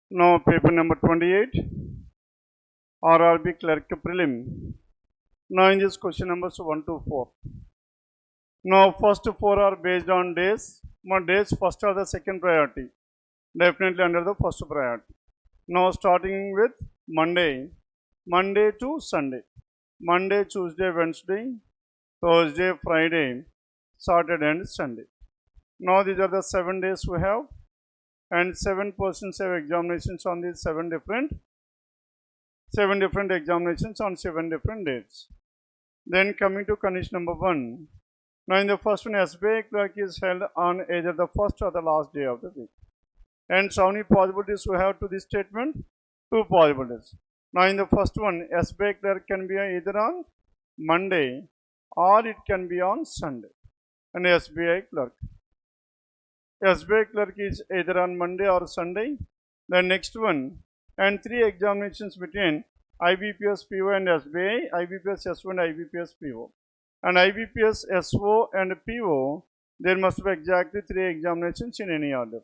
Now paper number 28, RRB Clerk Prelim. Now in this question numbers 1 to 4. Now first 4 are based on days. Days first or the second priority. Definitely under the first priority. Now starting with Monday. Monday to Sunday. Monday, Tuesday, Wednesday, Thursday, Friday, Saturday and Sunday. Now these are the 7 days we have. And 7 persons have examinations on these 7 different examinations on 7 different dates. Then coming to condition number 1. Now in the first one, SBI clerk is held on either the first or the last day of the week. And so how many possibilities we have to this statement? 2 possibilities. Now in the first one, SBI clerk can be either on Monday or it can be on Sunday. And SBI clerk clerk is either on Monday or Sunday. The next one, and 3 examinations between IBPS PO and SBI, IBPS SO and IBPS PO. And IBPS SO and PO, there must be exactly 3 examinations in any order.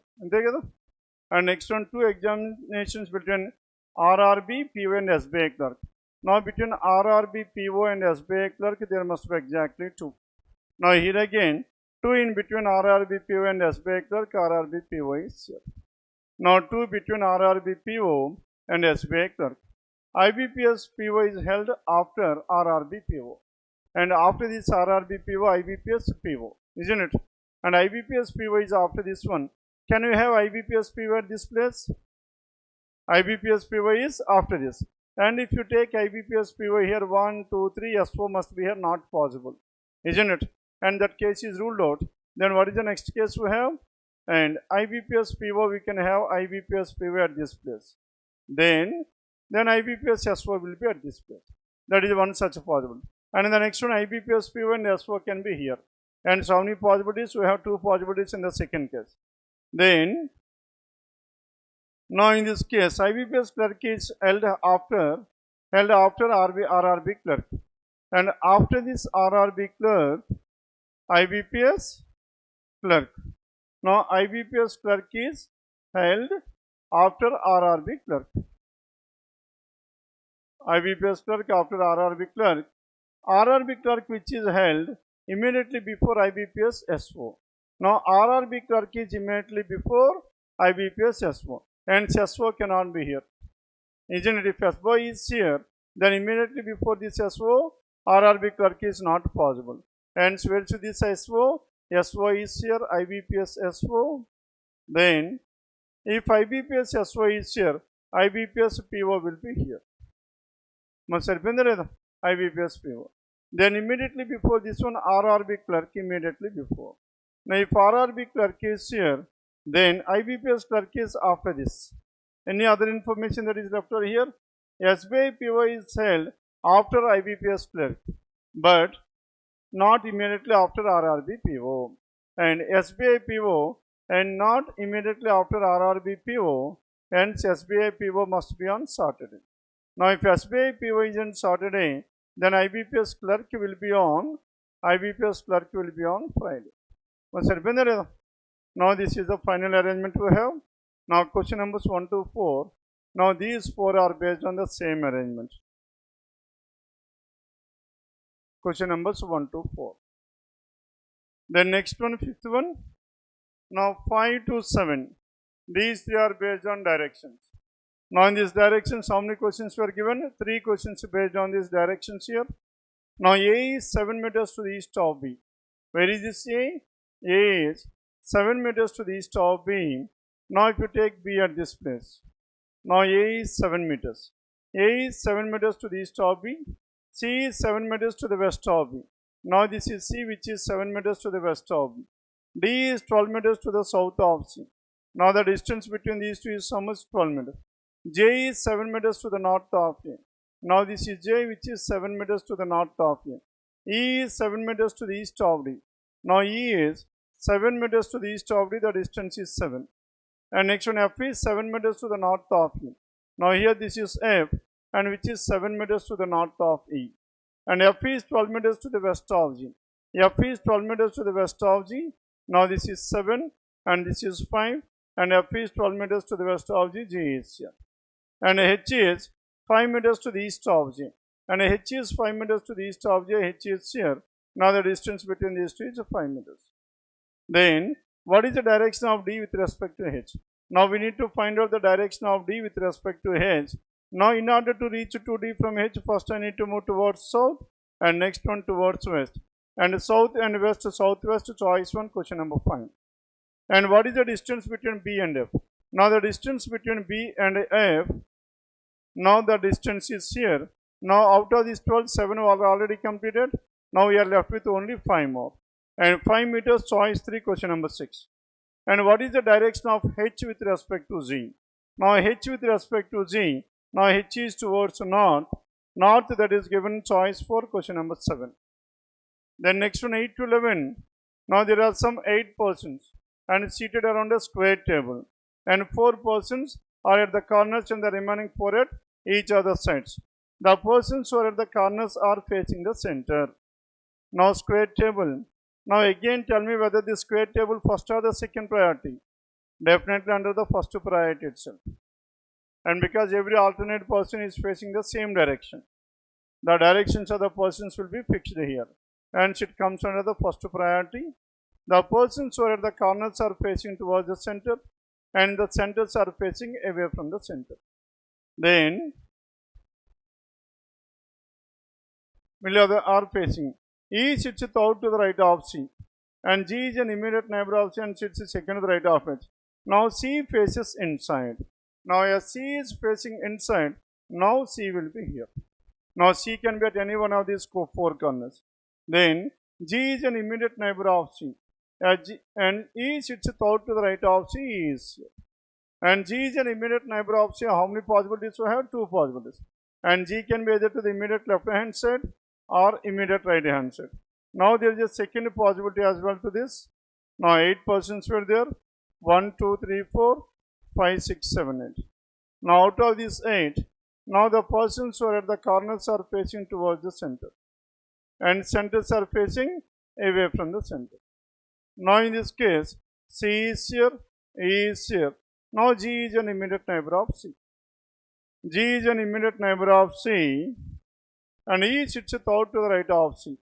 And next one, 2 examinations between RRB, PO and SBI clerk. Now between RRB, PO and SBI clerk, there must be exactly 2. Now here again, 2 in between RRB PO and SBI clerk, RRB PO is here. Now 2 between RRB PO and SBI clerk. IBPS PO is held after RRB PO. And after this RRB PO, IBPS PO, isn't it? And IBPS PO is after this one. Can we have IBPS PO at this place? IBPS PO is after this. And if you take IBPS PO here, 1, 2, 3, SO must be here, not possible, isn't it? And that case is ruled out. Then what is the next case we have? And IBPS PO, we can have IBPS PO at this place. Then IBPS SO will be at this place. That is one such possible. And in the next one, IBPS PO and SO can be here. And so how many possibilities? We have 2 possibilities in the second case. Then, now in this case, IBPS clerk is held after RRB clerk. And after this RRB clerk, IBPS clerk. Now IBPS clerk is held after RRB clerk. IBPS clerk after RRB clerk. RRB clerk which is held immediately before IBPS SO. Now RRB clerk is immediately before IBPS SO. And SO cannot be here. Isn't it? If SO is here, then immediately before this SO, RRB clerk is not possible. And so where should this SO? SO is here, IBPS SO. Then, if IBPS SO is here, IBPS PO will be here. IBPS PO. Then immediately before this one, RRB clerk immediately before. Now if RRB clerk is here, then IBPS clerk is after this. Any other information that is left over here? SBI PO is held after IBPS clerk, but not immediately after RRB PO. And SBI PO and not immediately after RRB PO, hence SBI PO must be on Saturday. Now if SBI PO is on Saturday, then IBPS clerk will be on Friday. Now this is the final arrangement we have. Now question numbers 1 to 4. Now these 4 are based on the same arrangement. Question numbers 1 to 4. Then next one, 5th one. Now 5 to 7. These 3 are based on directions. Now in these directions, how many questions were given? 3 questions based on these directions here. Now A is 7 meters to the east of B. Where is this A? A is 7 meters to the east of B. Now if you take B at this place. Now A is 7 meters. A is 7 meters to the east of B. C is 7 meters to the west of B. Now this is C which is 7 meters to the west of B. D is 12 meters to the south of C. Now the distance between these two is how much? 12 meters. J is 7 meters to the north of A. Now this is J which is 7 meters to the north of A. E is 7 meters to the east of D. Now E is 7 meters to the east of D, the distance is 7. And next one, F is 7 meters to the north of E. Now here this is F, and which is 7 meters to the north of E. And F is 12 meters to the west of G. F is 12 meters to the west of G. Now this is 7 and this is 5. and F is 12 meters to the west of G, G is here. And H is 5 meters to the east of G. And H is 5 meters to the east of G, H is here. Now the distance between these two is 5 meters. Then, what is the direction of D with respect to H? Now we need to find out the direction of D with respect to H. Now in order to reach to D from H, first I need to move towards south and next one towards west. And south and west, southwest, choice 1, question number 5. And what is the distance between B and F? Now the distance between B and F, now the distance is here. Now out of these 12, 7 are already completed. Now we are left with only 5 more. And 5 meters, choice 3, question number 6. And what is the direction of H with respect to Z? Now H with respect to Z, now H is towards north. North, that is given choice 4, question number 7. Then next one, 8 to 11. Now there are some 8 persons and seated around a square table. And 4 persons are at the corners and the remaining 4 at each other sides. The persons who are at the corners are facing the center. Now square table. Now again tell me whether the square table first or the second priority. Definitely under the first priority itself. And because every alternate person is facing the same direction, the directions of the persons will be fixed here. And it comes under the first priority. The persons who are at the corners are facing towards the center and the centers are facing away from the center. Then, are facing. E sits out to the right of C and G is an immediate neighbor of C and sits second to the right of H. Now C faces inside. Now as C is facing inside, now C will be here. Now C can be at any one of these 4 corners. Then G is an immediate neighbor of C and E sits out to the right of C, E is here. And G is an immediate neighbor of C. How many possibilities we have? 2 possibilities. And G can be either to the immediate left hand side or immediate right hand side. Now there is a second possibility as well to this. Now 8 persons were there. 1, 2, 3, 4, 5, 6, 7, 8. Now out of these 8, now the persons who are at the corners are facing towards the center. And centers are facing away from the center. Now in this case, C is here, E is here. Now G is an immediate neighbor of C. G is an immediate neighbor of C and E sits out to the right of C.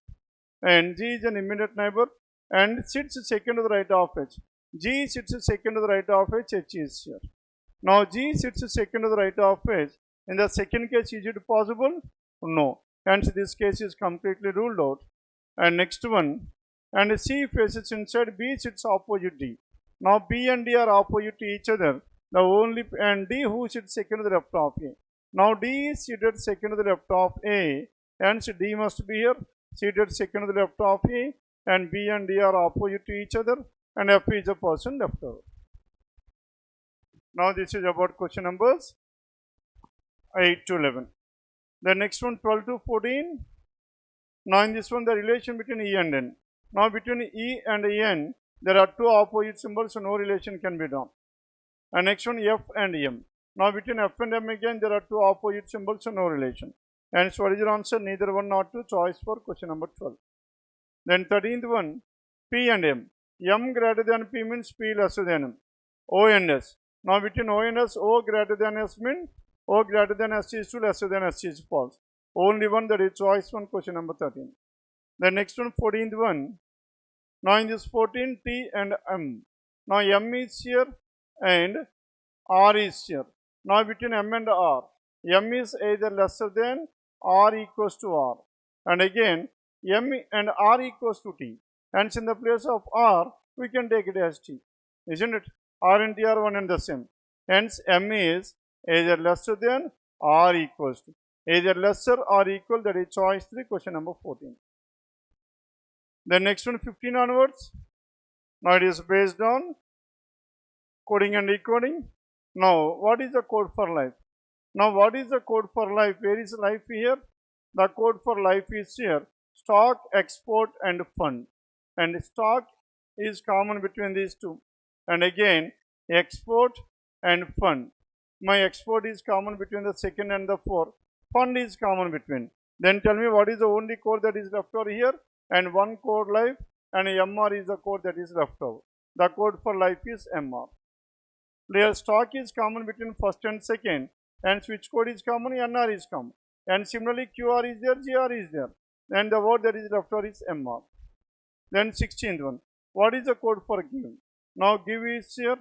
And G is an immediate neighbor and sits second to the right of H. G sits second to the right of H, H is here. Now G sits second to the right of H. In the second case, is it possible? No. Hence this case is completely ruled out. And next one, and C faces inside, B sits opposite D. Now B and D are opposite to each other. The only and D who sits second to the left of A. Now D is seated second to the left of A. Hence D must be here, seated second to the left of A. And B and D are opposite to each other. And F is a person left over. Now this is about question numbers 8 to 11. The next one 12 to 14. Now in this one the relation between E and N. Now between E and N there are 2 opposite symbols, so no relation can be drawn. And next one F and M. Now between F and M again there are 2 opposite symbols, so no relation. And so what is your answer? Neither one nor 2. Choice for question number 12. Then 13th one, P and M. M greater than P means P lesser than M. O and S. Now between O and S, O greater than S means O greater than S is 2, lesser than S is false. Only one, that is choice 1, question number 13. The next one, 14th one. Now in this 14, T and M. Now M is here and R is here. Now between M and R, M is either lesser than R equals to R. And again, M and R equals to T. Hence in the place of R, we can take it as T. Isn't it? R and T are one and the same. Hence M is either lesser than or equals to. Either lesser or equal, that is choice 3, question number 14. The next one 15 onwards. Now it is based on coding and decoding. Now what is the code for life? Now what is the code for life? Where is life here? The code for life is here. Stock, export and fund. And stock is common between these two. And again export and fund. My export is common between the second and the fourth. Fund is common between. Then tell me what is the only code that is left over here, and one code life, and MR is the code that is left over. The code for life is MR. Clear stock is common between first and second, and switch code is common, NR is common. And similarly, QR is there, GR is there. And the word that is left over is MR. Then 16th one. What is the code for give? Now give is here.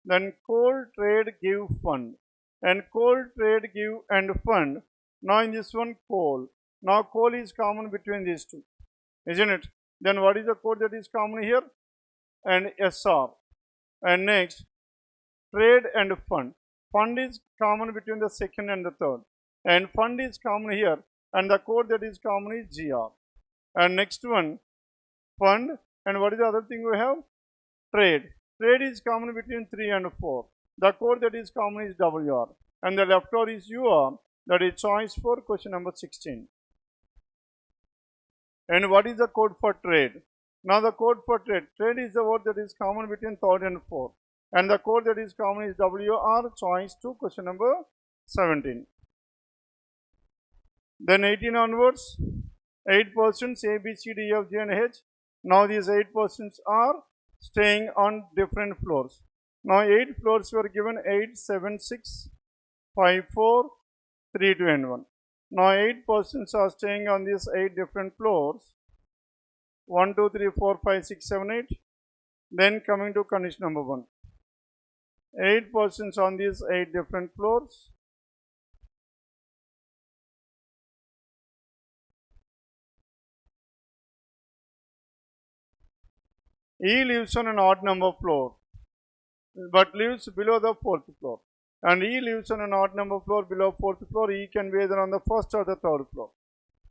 Then cold trade give fund. And cold trade give and fund. Now in this one coal. Now coal is common between these two, isn't it? Then what is the code that is common here? And SR. And next, trade and fund. Fund is common between the second and the third. And fund is common here. And the code that is common is GR. And next one, fund. And what is the other thing we have? Trade. Trade is common between 3 and 4. The code that is common is WR. And the left over is UR. That is choice for question number 16. And what is the code for trade? Now the code for trade. Trade is the word that is common between 3rd and 4th. And the code that is common is WR, choice 2, question number 17. Then 18 onwards, 8 persons A, B, C, D, E, F, G and H. Now these 8 persons are staying on different floors. Now 8 floors were given 8, 7, 6, 5, 4, 3, 2 and 1. Now 8 persons are staying on these 8 different floors. 1, 2, 3, 4, 5, 6, 7, 8. Then coming to condition number 1. 8 persons on these 8 different floors. E lives on an odd number floor, but lives below the 4th floor. And E lives on an odd number floor below 4th floor. E can be either on the 1st or the 3rd floor.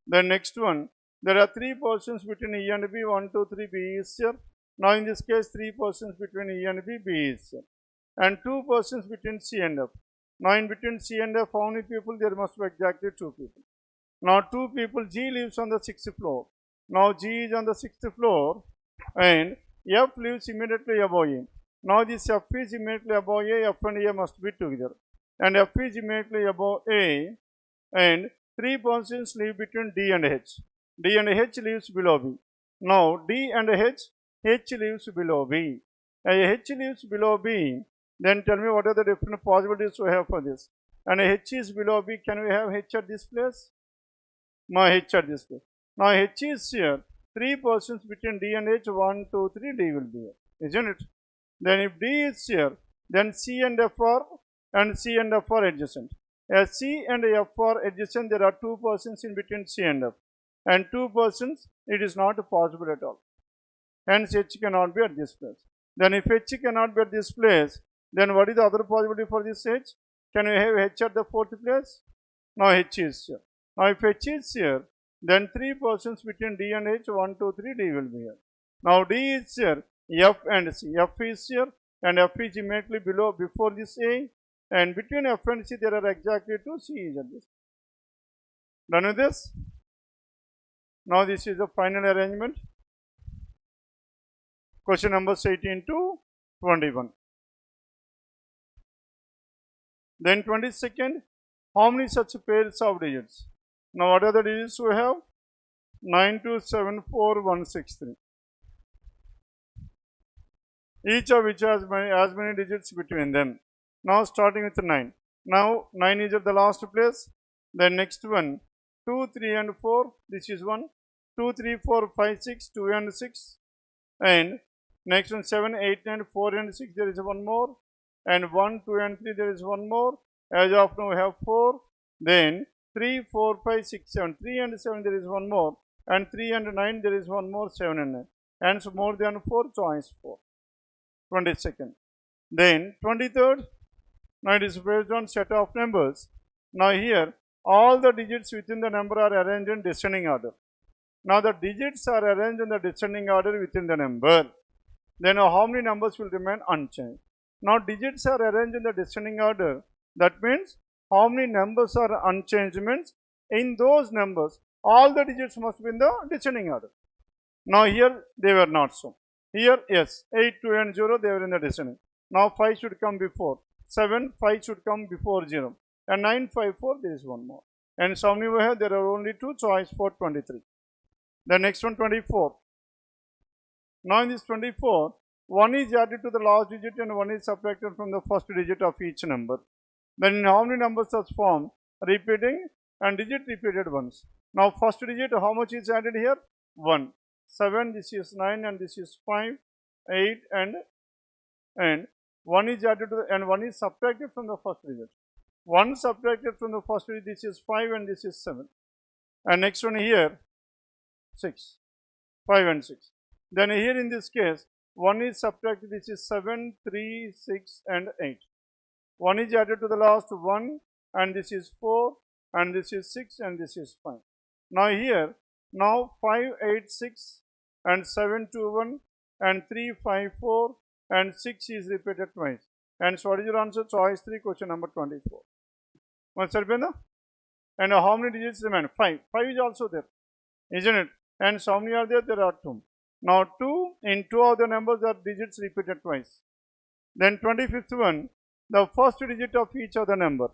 The next one, there are 3 persons between E and B. 1, 2, 3, B is here. Now in this case, 3 persons between E and B, B is here. And 2 persons between C and F. Now in between C and F, how many people? There must be exactly 2 people. Now 2 people, G lives on the 6th floor. Now G is on the 6th floor and F lives immediately above A. Now this F is immediately above A, F and A must be together. And F is immediately above A, and 3 persons live between D and H. D and H lives below B. Now D and H lives below B. H lives below B. Then tell me what are the different possibilities we have for this. And H is below B. Can we have H at this place? No, H at this place. Now H is here. 3 persons between D and H, 1, 2, 3, D will be here, isn't it? Then if D is here, then C and F are adjacent. As C and F are adjacent, there are 2 persons in between C and F. And 2 persons, it is not possible at all. Hence H cannot be at this place. Then if H cannot be at this place, then what is the other possibility for this H? Can we have H at the 4th place? Now H is here. Now if H is here, then 3 persons between D and H, 1, 2, 3, D will be here. Now D is here, F and C. F is here and F is immediately before this A, and between F and C there are exactly 2, C is at this. Done with this? Now this is the final arrangement. Question numbers 18 to 21. Then 22nd, how many such pairs of digits? Now what are the digits we have? 9274163. Each of which has as many digits between them. Now starting with 9. Now 9 is at the last place. Then next one, 2, 3 and 4. This is 1. 2, 3, 4, 5, 6, 2 and 6. And next one, 7, 8 and 4 and 6. There is one more. And 1, 2 and 3. There is one more. As of now we have 4. Then 3, 4, 5, 6, 7. 3 and 7 there is one more. And 3 and 9 there is one more. 7 and 9. Hence more than 4, choice 4. 22nd. Then 23rd. Now it is based on set of numbers. Now here all the digits within the number are arranged in descending order. Now the digits are arranged in the descending order within the number. Then how many numbers will remain unchanged? Now digits are arranged in the descending order. That means how many numbers are unchanged means in those numbers all the digits must be in the descending order. Now here they were not so. Here yes, 8, 2 and 0 they were in the descending. Now 5 should come before. 7, 5 should come before 0. And 9, 5, 4 there is one more. And so many we have, there are only 2, choice for 23. The next one 24. Now in this 24, 1 is added to the last digit and 1 is subtracted from the first digit of each number. Then in how many numbers such form? Repeating and digit repeated once. Now first digit, how much is added here? 1. 7, this is 9 and this is 5, 8 and 1 is added to the, and 1 is subtracted from the first digit. 1 subtracted from the first digit, this is 5 and this is 7. And next one here, 6. 5 and 6. Then here in this case, 1 is subtracted, this is 7, 3, 6 and 8. 1 is added to the last 1 and this is 4 and this is 6 and this is 5. Now here, now 5, 8, 6 and 7, 2, 1 and 3, 5, 4 and 6 is repeated twice. And so what is your answer? Choice 3, question number 24. And how many digits remain? 5. 5 is also there, isn't it? And so how many are there? There are 2. Now 2 in 2 of the numbers are digits repeated twice. Then 25th one, the first digit of each of the number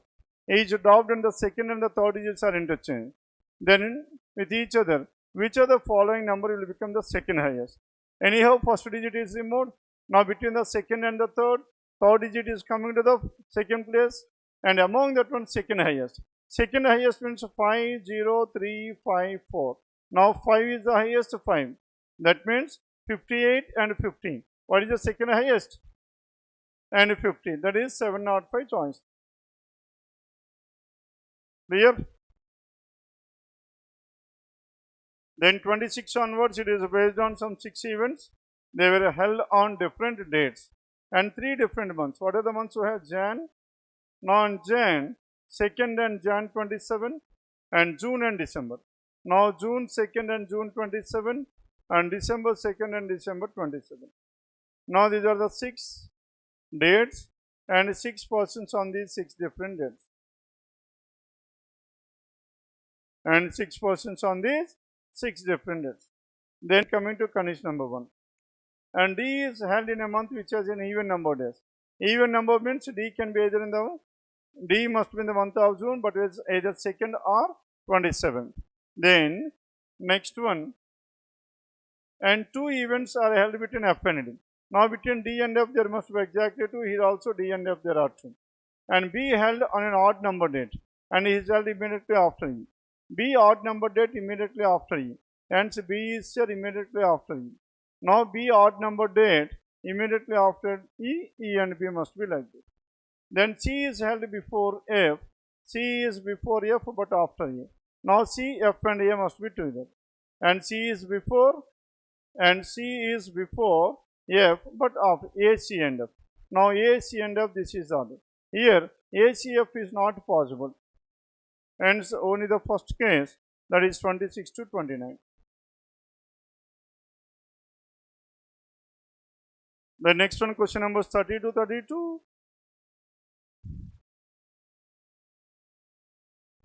is dropped and the second and the third digits are interchanged. Then with each other, which of the following number will become the second highest? Anyhow, first digit is removed. Now between the second and the third digit is coming to the second place, and among that one, second highest. Second highest means 5, 0, 3, 5, 4. Now 5 is the highest, 5. That means 58 and 15. What is the second highest? And 50. That is 705 choice. Clear? Then 26 onwards, it is based on some 6 events. They were held on different dates and 3 different months. What are the months we have? Jan, non-Jan, 2nd and Jan 27, and June and December. Now June 2nd and June 27 and December 2nd and December 27. Now these are the 6 dates and 6 persons on these 6 different dates. And 6 persons on these 6 different dates. Then coming to condition number 1. And D is held in a month which has an even number of days. Even number means D can be either in the, D must be in the month of June, but it's either 2nd or 27th. Then next one, and 2 events are held between F and D. Now between D and F there must be exactly 2, here also D and F there are 2. And B held on an odd number date and is held immediately after E. B odd number date immediately after E. Hence B is here immediately after E. Now B odd number date immediately after E, E and B must be like this. Then C is held before F, C is before F but after E. Now C, F and A must be together. And C is before F but of A, C and F. Now A, C and F, this is order. Here A, C, F is not possible. Hence only the first case, that is 26 to 29. The next one, question numbers 30 to 32.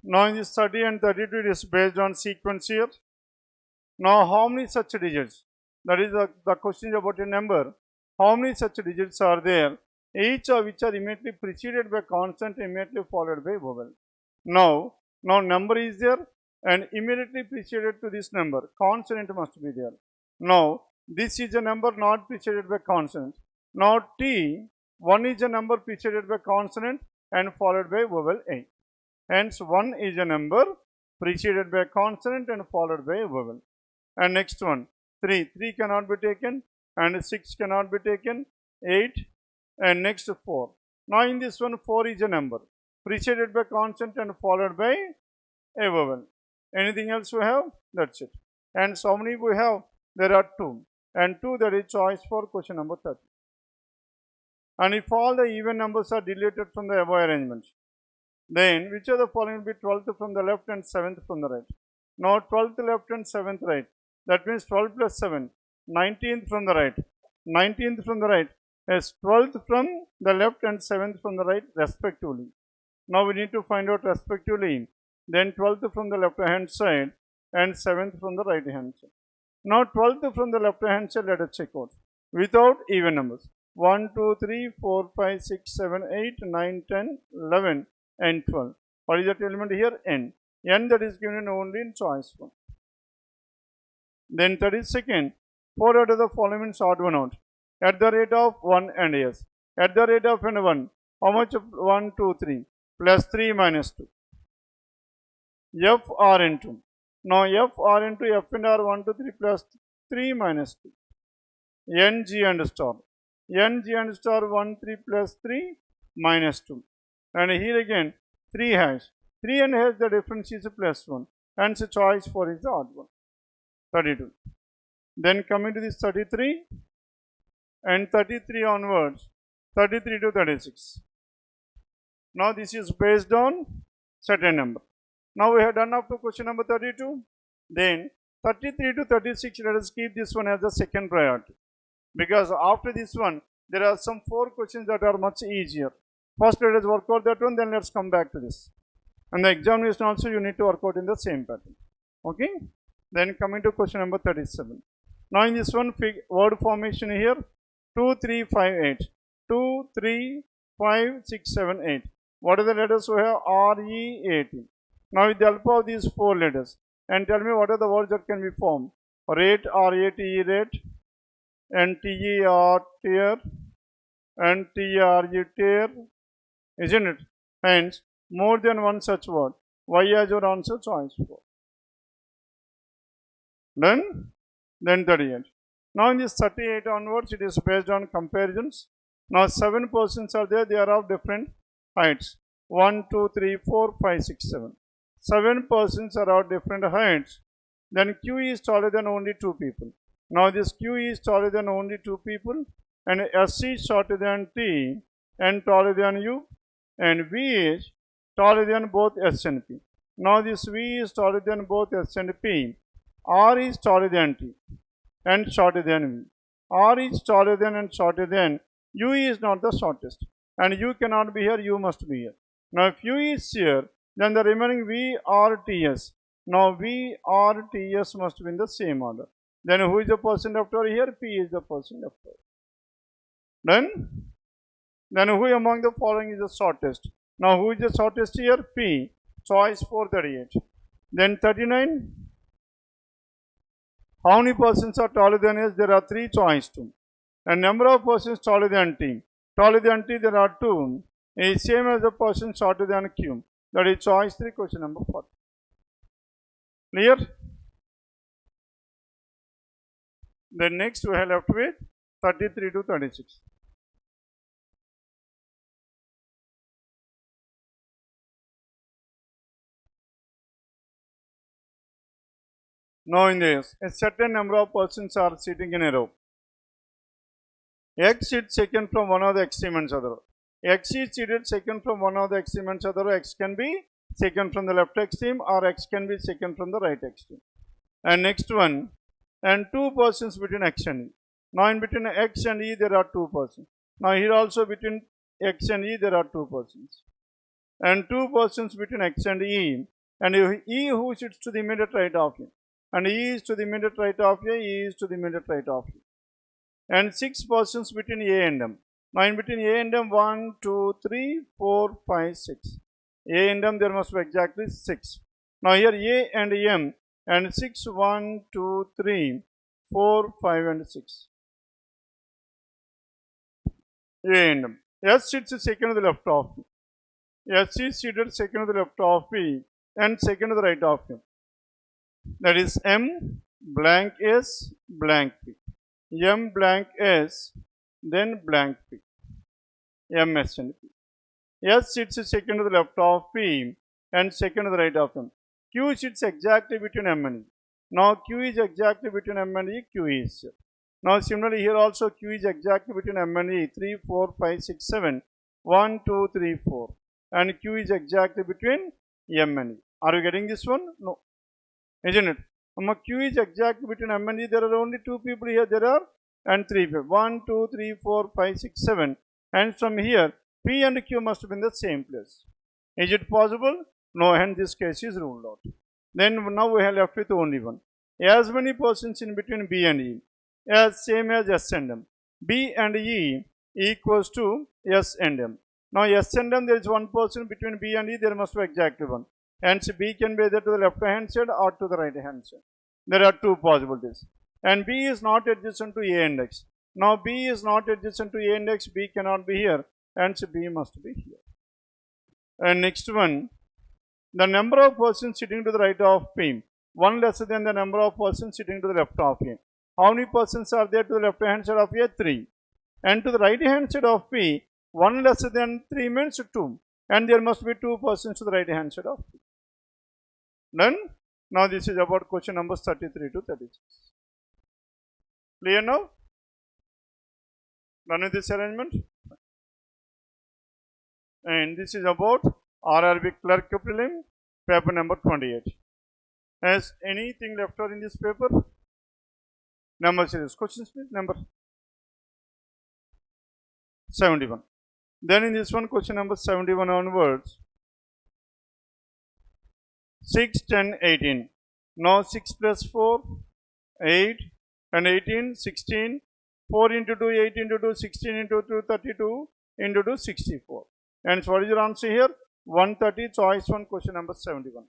Now in this 30 and 32, it is based on sequence here. Now how many such digits? That is the question about a number. How many such digits are there? Each of which are immediately preceded by consonant, immediately followed by vowel. Now number is there and immediately preceded to this number, consonant must be there. Now this is a number not preceded by consonant. Now T, 1 is a number preceded by consonant and followed by vowel A. Hence 1 is a number preceded by consonant and followed by vowel. And next one, 3 cannot be taken and 6 cannot be taken, 8 and next 4. Now in this one, 4 is a number preceded by consonant and followed by a vowel. Anything else we have? That's it. And so many we have? There are 2. And 2, that is choice for question number 30. And if all the even numbers are deleted from the above arrangement, then which of the following will be 12th from the left and 7th from the right? Now 12th left and 7th right. That means 12 plus 7, 19th from the right. 19th from the right is 12th from the left and 7th from the right respectively. Now we need to find out respectively. Then 12th from the left hand side and 7th from the right hand side. Now 12th from the left hand side, let us check out without even numbers. 1, 2, 3, 4, 5, 6, 7, 8, 9, 10, 11 and 12. What is that element here? N. N, that is given only in choice 1. Then 32nd, 4 out of the following is odd one out. at the rate of 1 and s. At the rate of n1, how much of 1, 2, 3 plus 3 minus 2. F r into. Now f r into f and r 1, 2, 3 plus 3 minus 2. N g and star. N g and star 1, 3 plus 3 minus 2. And here again 3 hash. 3 and hash the difference is plus 1. And so choice 4 is the odd one. 32. Then coming to this 33 and 33 onwards, 33 to 36. Now this is based on certain number. Now we have done up to question number 32. Then 33 to 36, let us keep this one as the second priority. Because after this one, there are some 4 questions that are much easier. First let us work out that one, then let's come back to this. And the examination also you need to work out in the same pattern. Okay. Then coming to question number 37. Now in this one, word formation here, 2, 3, 5, 8. 2, 3, 5, 6, 7, 8. What are the letters we have? R, E, 18. Now with the help of these 4 letters, and tell me what are the words that can be formed. Rate, R-A-T-E, rate, and T-E-R, tear, and T-R-U, tear, isn't it? Hence, more than one such word. Y as your answer, choice 4. Then 38. Now in this 38 onwards, it is based on comparisons. Now 7 persons are there, they are of different heights. 1, 2, 3, 4, 5, 6, 7. 7 persons are of different heights. Then Q is taller than only 2 people. Now this Q is taller than only 2 people, and S is shorter than T and taller than U, and V is taller than both S and P. Now this V is taller than both S and P. R is taller than T and shorter than V. R is taller than and shorter than. U is not the shortest, and U cannot be here, U must be here. Now if U is here, then the remaining V, R, T, S. Now V, R, T, S must be in the same order. Then who is the person left over here? P is the person left over. Then who among the following is the shortest? Now who is the shortest here? P. Choice 438. Then 39. How many persons are taller than S? There are 3, choice 2. And number of persons taller than T. Taller than T there are 2. Is same as the person shorter than Q. That is choice 3, question number 4. Clear? Then next we have left with 33 to 36. Now in this, a certain number of persons are sitting in a row. X sits second from one of the extreme other. X is seated second from one of the extreme other. X can be second from the left extreme, or X can be second from the right extreme. And next one, and 2 persons between X and E. Now in between X and E there are 2 persons. Now here also between X and E there are 2 persons. And 2 persons between X and E. And E who sits to the immediate right of him. And E is to the immediate right of A, E is to the immediate right of E. And 6 persons between A and M. Now in between A and M, 1, 2, 3, 4, 5, 6. A and M there must be exactly 6. Now here A and M and 6, 1, 2, 3, 4, 5 and 6. A and M. S sits second to the left of B. S is seated second to the left of B and second to the right of him. That is M blank S blank P. M blank S, then blank P. M, S and P. S sits second to the left of P and second to the right of him. Q sits exactly between M and E. Now Q is exactly between M and E, Q is here. Now similarly here also Q is exactly between M and E, 3, 4, 5, 6, 7, 1, 2, 3, 4. And Q is exactly between M and E. Are you getting this one? No. Isn't it? Q is exactly between M and E. There are only 2 people here. There are and 3 people. 1, 2, 3, 4, 5, 6, 7. And from here, P and Q must be in the same place. Is it possible? No, and this case is ruled out. Then now we have left with only one. As many persons in between B and E, as same as S and M. B and E equals to S and M. Now S and M, there is one person between B and E, there must be exactly one. Hence B can be either to the left hand side or to the right hand side. There are 2 possibilities. And B is not adjacent to A and X. Now B is not adjacent to A index, B cannot be here, hence B must be here. And next one, the number of persons sitting to the right of P, 1 lesser than the number of persons sitting to the left of A. How many persons are there to the left hand side of A? 3. And to the right hand side of P, 1 lesser than 3 means 2. And there must be 2 persons to the right hand side of P. Done? Now this is about question numbers 33 to 36. Clear now? Done with this arrangement? And this is about RRB Clerk Prelim, paper number 28. Has anything left out in this paper? Number series. Questions please. Number 71. Then in this one, question number 71 onwards. 6, 10, 18. Now 6 plus 4, 8, and 18, 16. 4 into 2, 8 into 2, 16 into 2, 32, into 2, 64. And so what is your answer here? 130, choice 1, question number 71.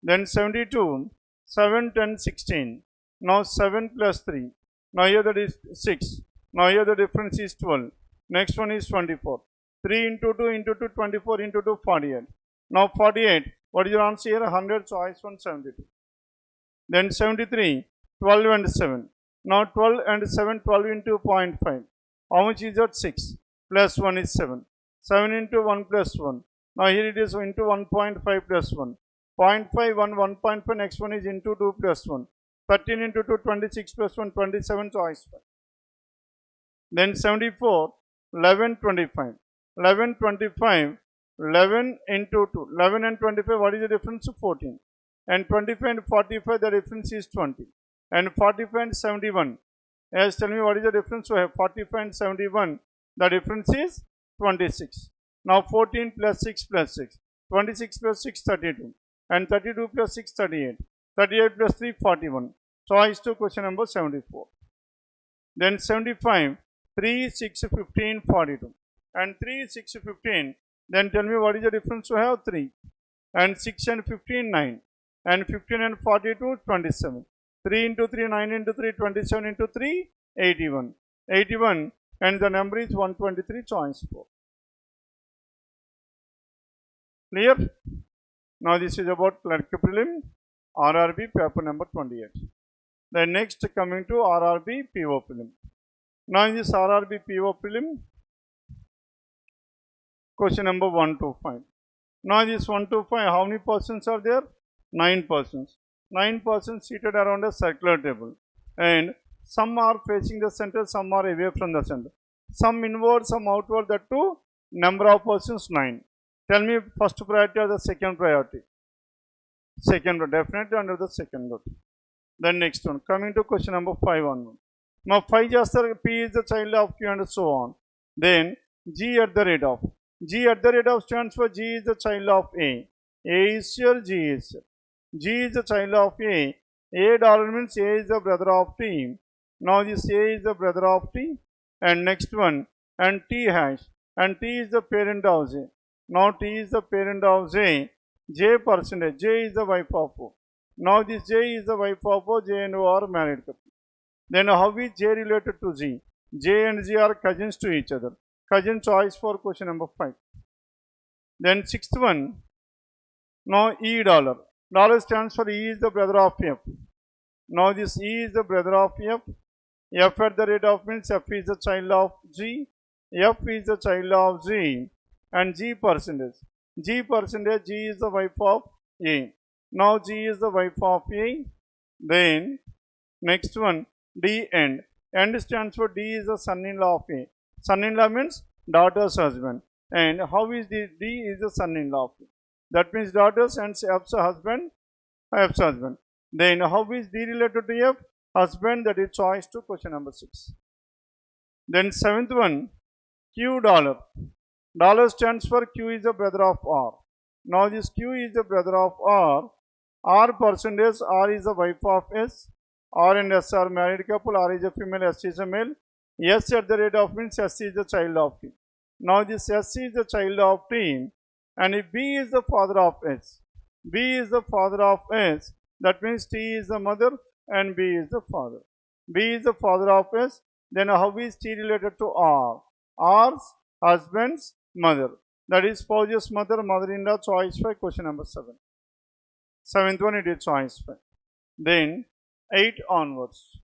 Then 72, 7, 10, 16. Now 7 plus 3. Now here that is 6. Now here the difference is 12. Next one is 24. 3 into 2 into 2, 24 into 2, 48. Now 48. What is your answer here? 100, choice 1, 72. Then 73, 12 and 7. Now 12 and 7, 12 into 0.5. How much is that? 6. Plus 1 is 7. 7 into 1 plus 1. Now here it is into 1.5 plus 1. 0.5, 1, 1.5. Next one is into 2 plus 1. 13 into 2, 26 plus 1, 27, choice 5. Then 74, 11, 25. 11, 25, 11 into 2. 11 and 25, what is the difference? 14. And 25 and 45, the difference is 20. And 45 and 71. Yes, tell me what is the difference? So, 45 and 71, the difference is 26. Now 14 plus 6 plus 6. 26 plus 6, 32. And 32 plus 6, 38. 38 plus 3, 41. Choice 2, question number 74. Then 75, 3, 6, 15, 42. And 3, 6, 15. Then tell me what is the difference to have? 3. And 6 and 15, 9. And 15 and 42, 27. 3 into 3, 9 into 3, 27 into 3, 81. 81. And the number is 123, choice 4. Clear? Now this is about Clerk Prelim, RRB paper number 28. Then next coming to RRB PO Prelim. Now in this RRB PO Prelim, question number 1 to 5. Now this 1 to 5, how many persons are there? 9 persons. 9 persons seated around a circular table. And some are facing the center, some are away from the center. Some inward, some outward, that too. Number of persons 9. Tell me first priority or the second priority? Second, definitely under the second row. Then next one, coming to question number 5 on. Now 5 just P is the child of Q and so on. Then G at the rate of. G at the rate of stands for G is the child of A. A is here, G is here. G is the child of A. $A means A is the brother of T. Now this A is the brother of T. And next one, and T hash. And T is the parent of J. Now T is the parent of J. J percentage. J is the wife of O. Now this J is the wife of O. J and O are married couple. Then how is J related to G? J and G are cousins to each other. Cousin, choice for question number 5. Then sixth one. Now E dollar. Dollar stands for E is the brother of F. Now this E is the brother of F. F at the rate of means F is the child of G. F is the child of G. And G percentage. G percentage, G is the wife of A. Now G is the wife of A. Then next one, D end. End stands for D is the son-in-law of A. Son-in-law means daughter's husband. And how is D? D is the son-in-law of A. That means daughters and F's husband, F's husband. Then how is D related to F? Husband, that is choice 2, question number 6. Then seventh one, Q dollar. Dollar stands for Q is the brother of R. Now this Q is the brother of R. R percentage, R is the wife of S. R and S are married couple. R is a female, S is a male. S at the rate of means S is the child of T. Now this S is the child of T. And if B is the father of S, B is the father of S, that means T is the mother and B is the father. B is the father of S, then how is T related to R? R's husband's mother. That is spouse's mother, mother-in-law, choice 5, question number 7. Seventh one, it is choice 5. Then 8 onwards.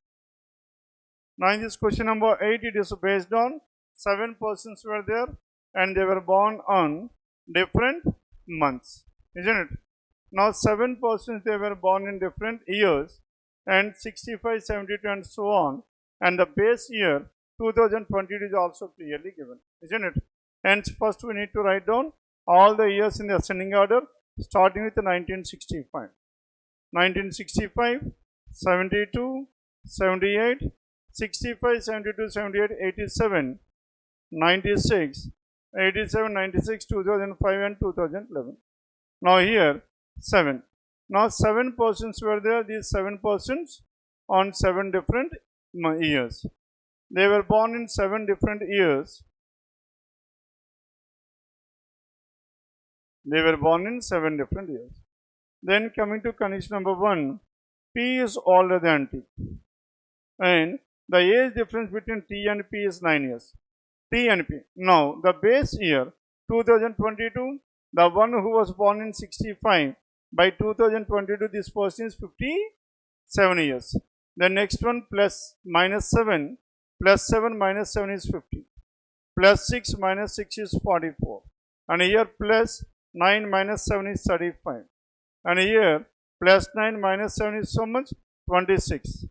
Now in this question number 8, it is based on 7 persons were there and they were born on different months, isn't it? Now 7 persons, they were born in different years and 65, 72 and so on, and the base year 2020 is also clearly given, isn't it? Hence first we need to write down all the years in the ascending order starting with 1965. 1965, 72, 78, 65, 72, 78, 87, 96, 87, 96, 2005 and 2011. Now here 7. Now 7 persons were there, these 7 persons on 7 different years. They were born in 7 different years. They were born in 7 different years. Then coming to condition number 1, P is older than T. And the age difference between T and P is 9 years. T and P. Now the base year 2022, the one who was born in 65, by 2022 this person is 57 years. The next one plus minus 7, plus 7 minus 7 is 50. Plus 6 minus 6 is 44. And here plus 9 minus 7 is 35. And here plus 9 minus 7 is so much? 26.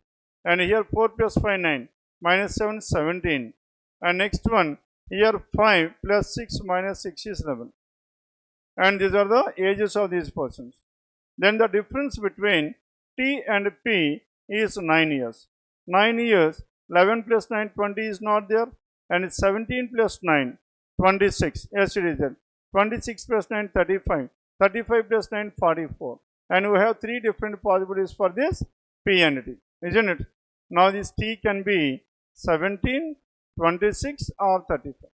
And here 4 plus 5, 9. Minus 7, 17. And next one, here 5 plus 6 minus 6 is 11. And these are the ages of these persons. Then the difference between T and P is 9 years. 9 years, 11 plus 9, 20 is not there. And 17 plus 9, 26. Yes, it is there. 26 plus 9, 35. 35 plus 9, 44. And we have 3 different possibilities for this P and T, isn't it? Now this T can be 17, 26 or 35.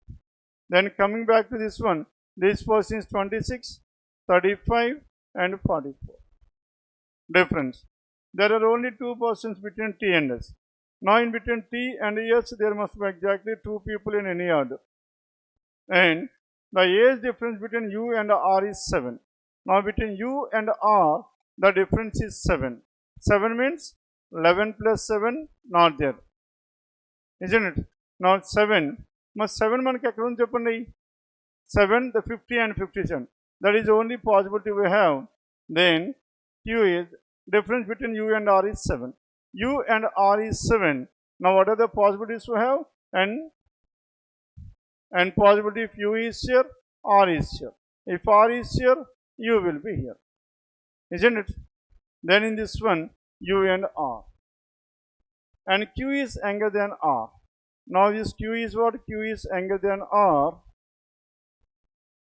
Then coming back to this one, this person is 26, 35 and 44. Difference. There are only 2 persons between T and S. Now in between T and S, there must be exactly 2 people in any order. And the age difference between U and R is 7. Now between U and R, the difference is 7. 7 means 11 plus 7 not there, isn't it? Now 7, must 7 manaki ekkada undi cheppandi? 7, the 50 and 57. That is the only possibility we have. Then Q is difference between U and R is 7. U and R is 7. Now what are the possibilities we have? And possibility if U is here, R is here. If R is here, U will be here, isn't it? Then in this one, U and R. And Q is younger than R. Now this Q is what? Q is younger than R.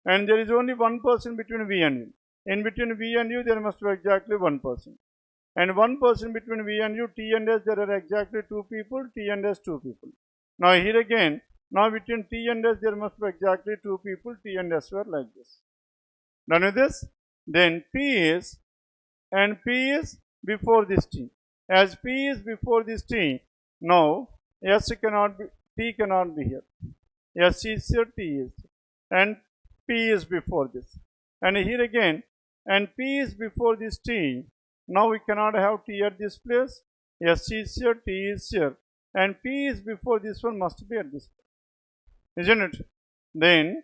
And there is only 1 person between V and U. In between V and U, there must be exactly 1 person. And 1 person between V and U, T and S, there are exactly 2 people, T and S, 2 people. Now here again, now between T and S, there must be exactly 2 people, T and S were like this. Done with this? Then P is, and P is before this T. As P is before this T, now S cannot be, T cannot be here. S is here, T is here. And P is before this. And here again, and P is before this T. Now we cannot have T at this place. S is here, T is here. And P is before this one, must be at this place, isn't it? Then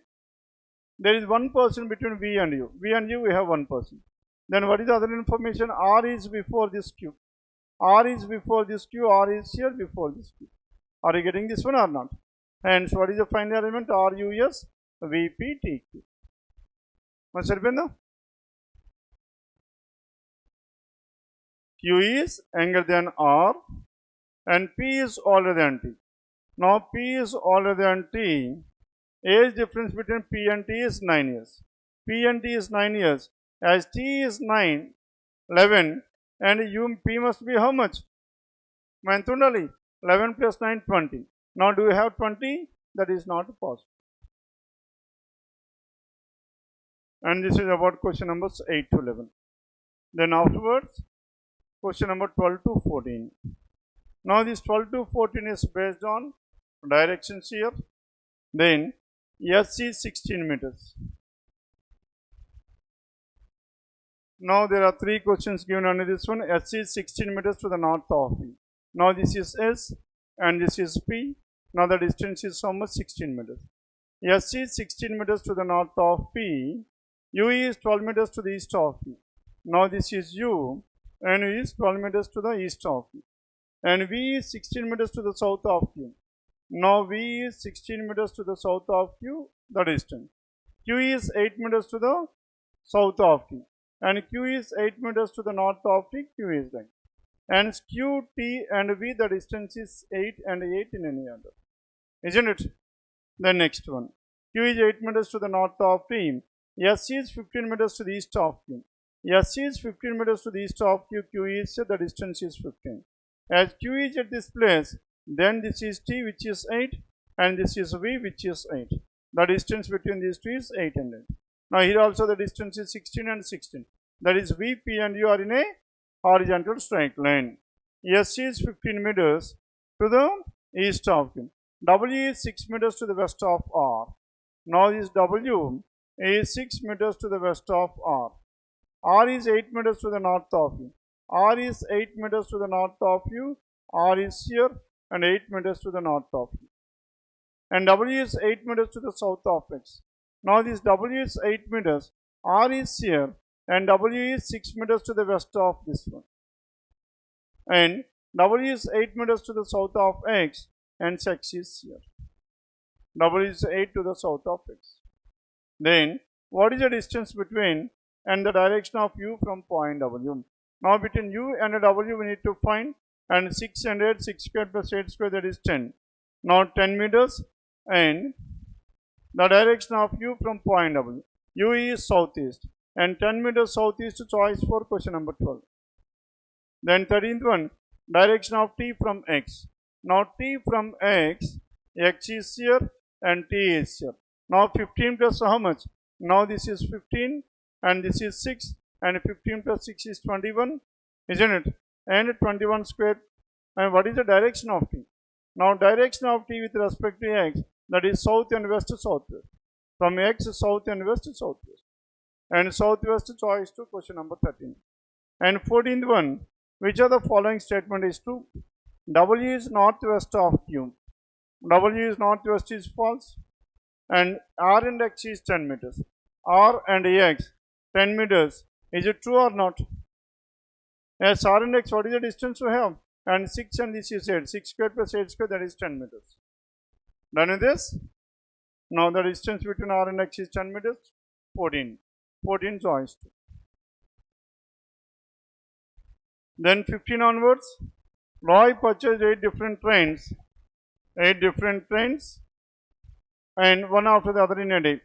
there is 1 person between V and U. V and U, we have 1 person. Then what is the other information? R is before this Q. R is before this Q. R is here before this Q. Are you getting this one or not? Hence, what is the final element? R, U, S, V, P, T, Q. What's it been? Q is younger than R and P is older than T. Now P is older than T. Age difference between P and T is 9 years. P and T is 9 years. As T is 9, 11 and P must be how much? 11 plus 9, 20. Now do we have 20? That is not possible. And this is about question numbers 8 to 11. Then afterwards, question number 12 to 14. Now this 12 to 14 is based on directions here. Then S is 16 meters. Now there are 3 questions given under this one. S is 16 meters to the north of P. Now this is S and this is P. Now the distance is how much? 16 meters. S is 16 meters to the north of P. U is 12 meters to the east of P. Now this is U and U is 12 meters to the east of P. And V is 16 meters to the south of Q. Now V is 16 meters to the south of Q, the distance. Q is 8 meters to the south of Q. And Q is 8 meters to the north of T, Q is length. And Q, T and V, the distance is 8 and 8 in any order. Isn't it? The next one. Q is 8 meters to the north of T. S is 15 meters to the east of Q. S is 15 meters to the east of Q. Q is, the distance is 15. As Q is at this place, then this is T, which is 8, and this is V, which is 8. The distance between these two is 8 and 8. Now here also the distance is 16 and 16. That is V, P and U are in a horizontal straight line. S is 15 meters to the east of Q. W is 6 meters to the west of R. Now this W is 6 meters to the west of R. R is 8 meters to the north of U. R is 8 meters to the north of U. R is here and 8 meters to the north of U. And W is 8 meters to the south of X. Now this W is 8 meters, R is here and W is 6 meters to the west of this one. And W is 8 meters to the south of X and X is here. W is 8 to the south of X. Then what is the distance between and the direction of U from point W? Now between U and W we need to find, and 6 and 8, 6 squared plus 8 squared, that is 10. Now 10 meters and the direction of U from point W. U is southeast and 10 meters southeast, choice for question number 12. Then 13th one, direction of T from X. Now T from X, X is here and T is here. Now 15 plus how much? Now this is 15 and this is 6 and 15 plus 6 is 21, isn't it? And 21 squared. And what is the direction of T? Now direction of T with respect to X, that is south and west to southwest. From X south and west to southwest. And southwest choice to question number 13. And 14th one, which of the following statement is true? W is northwest of Q. W is northwest is false. And R and X is 10 meters. R and X 10 meters. Is it true or not? Yes, R and X, what is the distance we have? And 6 and this is 8. 6 squared plus 8 squared, that is 10 meters. Done with this? Now the distance between R and X is 10 meters. 14. 14 choice. Then 15 onwards, Roy purchased 8 different trains. 8 different trains and one after the other in a day.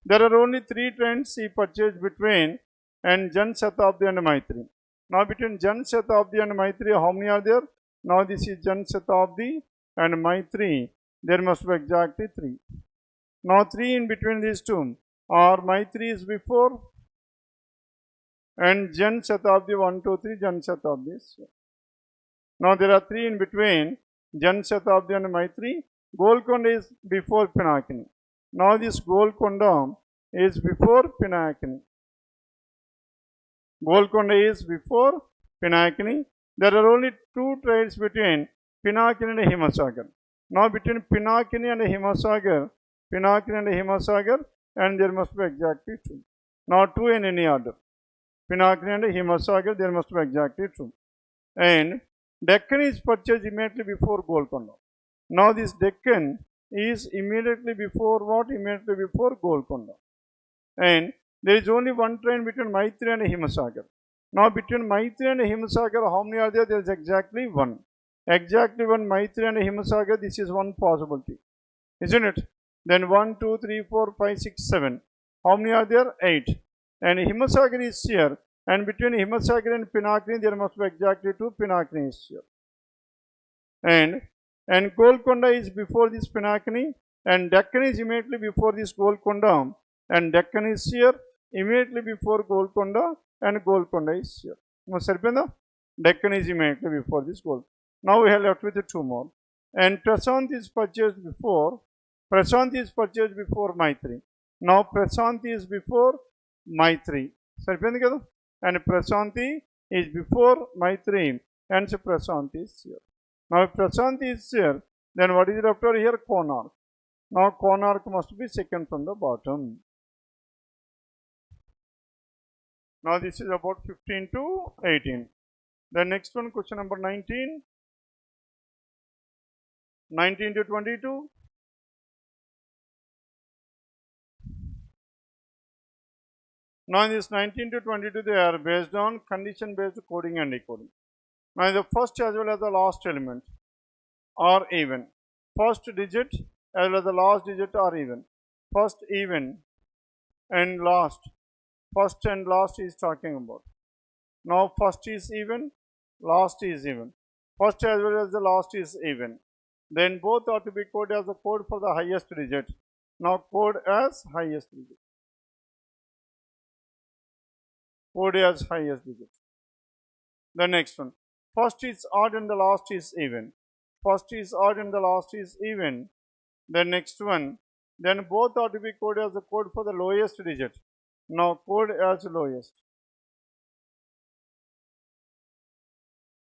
There are only 3 trains he purchased between and Jan Shatabdi and Maitri. Now between Jan Shatabdi and Maitri, how many are there? Now this is Jan Shatabdi and Maitri. There must be exactly 3. Now 3 in between these two, or Maitri is before and Jan Shatabdi 1, 2, 3, Jan Shatabdi is here. Now there are 3 in between Jan Shatabdi and Maitri. Golconda is before Pinakini. Now this Golconda is before Pinakini. Golconda is before Pinakini. There are only 2 trains between Pinakini and Himasagar. Now between Pinakini and Himasagar, and there must be exactly 2. Now 2 in any order. Pinakini and Himasagar, there must be exactly 2. And Deccan is purchased immediately before Golconda. Now this Deccan is immediately before what? Immediately before Golconda. And there is only 1 train between Maitri and Himasagar. Now between Maitri and Himasagar, how many are there? There is exactly 1. Exactly 1 Maitri and Himasagar, this is one possibility. Isn't it? Then 1, 2, 3, 4, 5, 6, 7. How many are there? 8. And Himasagar is here. And between Himasagar and Pinakini, there must be exactly 2. Pinakini is here. And Golconda is before this Pinakini. And Deccan is immediately before this Golconda. And Deccan is here immediately before Golconda. And Golconda is here. Deccan is immediately before this Golconda. Now we have left with 2 more. and Prashant is purchased before Maitri. Now Prashant is before Maitri. Saripindi kada? And Prashanti is before Maitri, and so Prashant is here. Now if Prashant is here, then what is left over here? Konark. Now Konark must be second from the bottom. Now this is about 15 to 18. The next one, question number 19. 19 to 22. Now in this 19 to 22, they are based on condition based coding and decoding. Now the first as well as the last element are even. First digit as well as the last digit are even. First even and last. First and last is talking about. Now first is even, last is even. First as well as the last is even. Then both are to be coded as the code for the highest digit. Now code as highest digit. Code as highest digit. The next one. First is odd and the last is even. First is odd and the last is even. The next one. Then both are to be coded as the code for the lowest digit. Now code as lowest.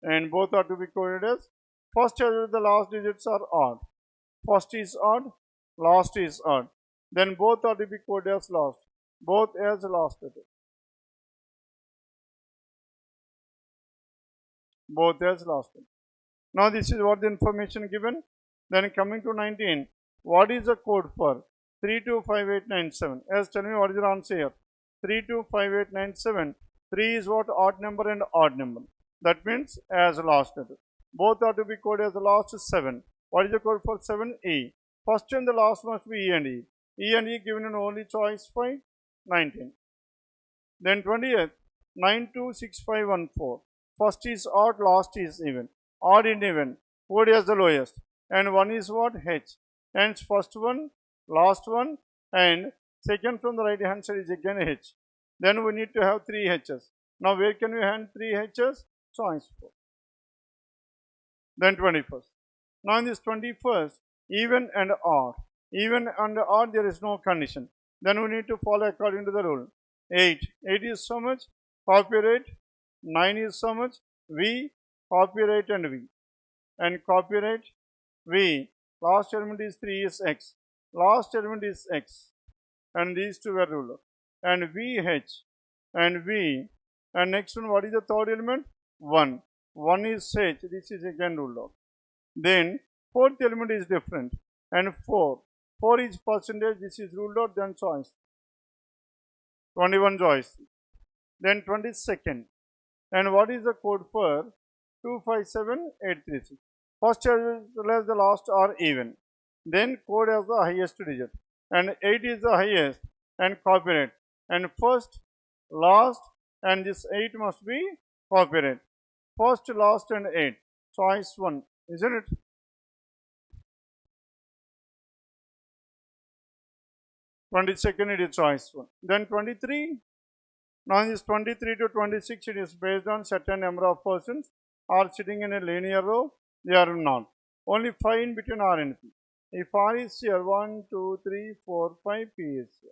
And both are to be coded as first as well as the last digits are odd. First is odd, last is odd. Then both are to be coded as last. Both as last digit. Both as last digit. Now this is what the information given. Then coming to 19. What is the code for 325897? As tell me what is your answer here. 325897. 3 is what? Odd number and odd number. That means as last digit. Both are to be coded as the last 7. What is the code for 7? E. First and the last must be E and E. E and E given in only choice 5, 19. Then 20th, 926514. First is odd, last is even. Odd and even. Code as the lowest. And one is what? H. Hence first one, last one, and second from the right hand side is again H. Then we need to have 3 H's. Now where can we hand 3 H's? Choice 4. Then 21st. Now in this 21st, even and odd. Even and odd there is no condition. Then we need to follow according to the rule. 8. 8 is so much. Copyright. 9 is so much. V. Copyright and V. And copyright V. Last element is 3 is X. Last element is X. And these two were ruler. And VH and V. And next one, what is the third element? 1. 1 is H. This is again ruled out. Then fourth element is different. And 4. 4 is percentage. This is ruled out. Then choice. 21 choice. Then 22nd. And what is the code for 257836? First as well as the last are even. Then code as the highest digit. And 8 is the highest. And copyright. And first, last, and this 8 must be copyright. First, last, and 8. Choice 1, isn't it? It is choice 1. Then 23. Now in this 23 to 26, it is based on certain number of persons are sitting in a linear row. They are not. Only 5 in between R and P. If R is here, 1, 2, 3, 4, 5, P is here.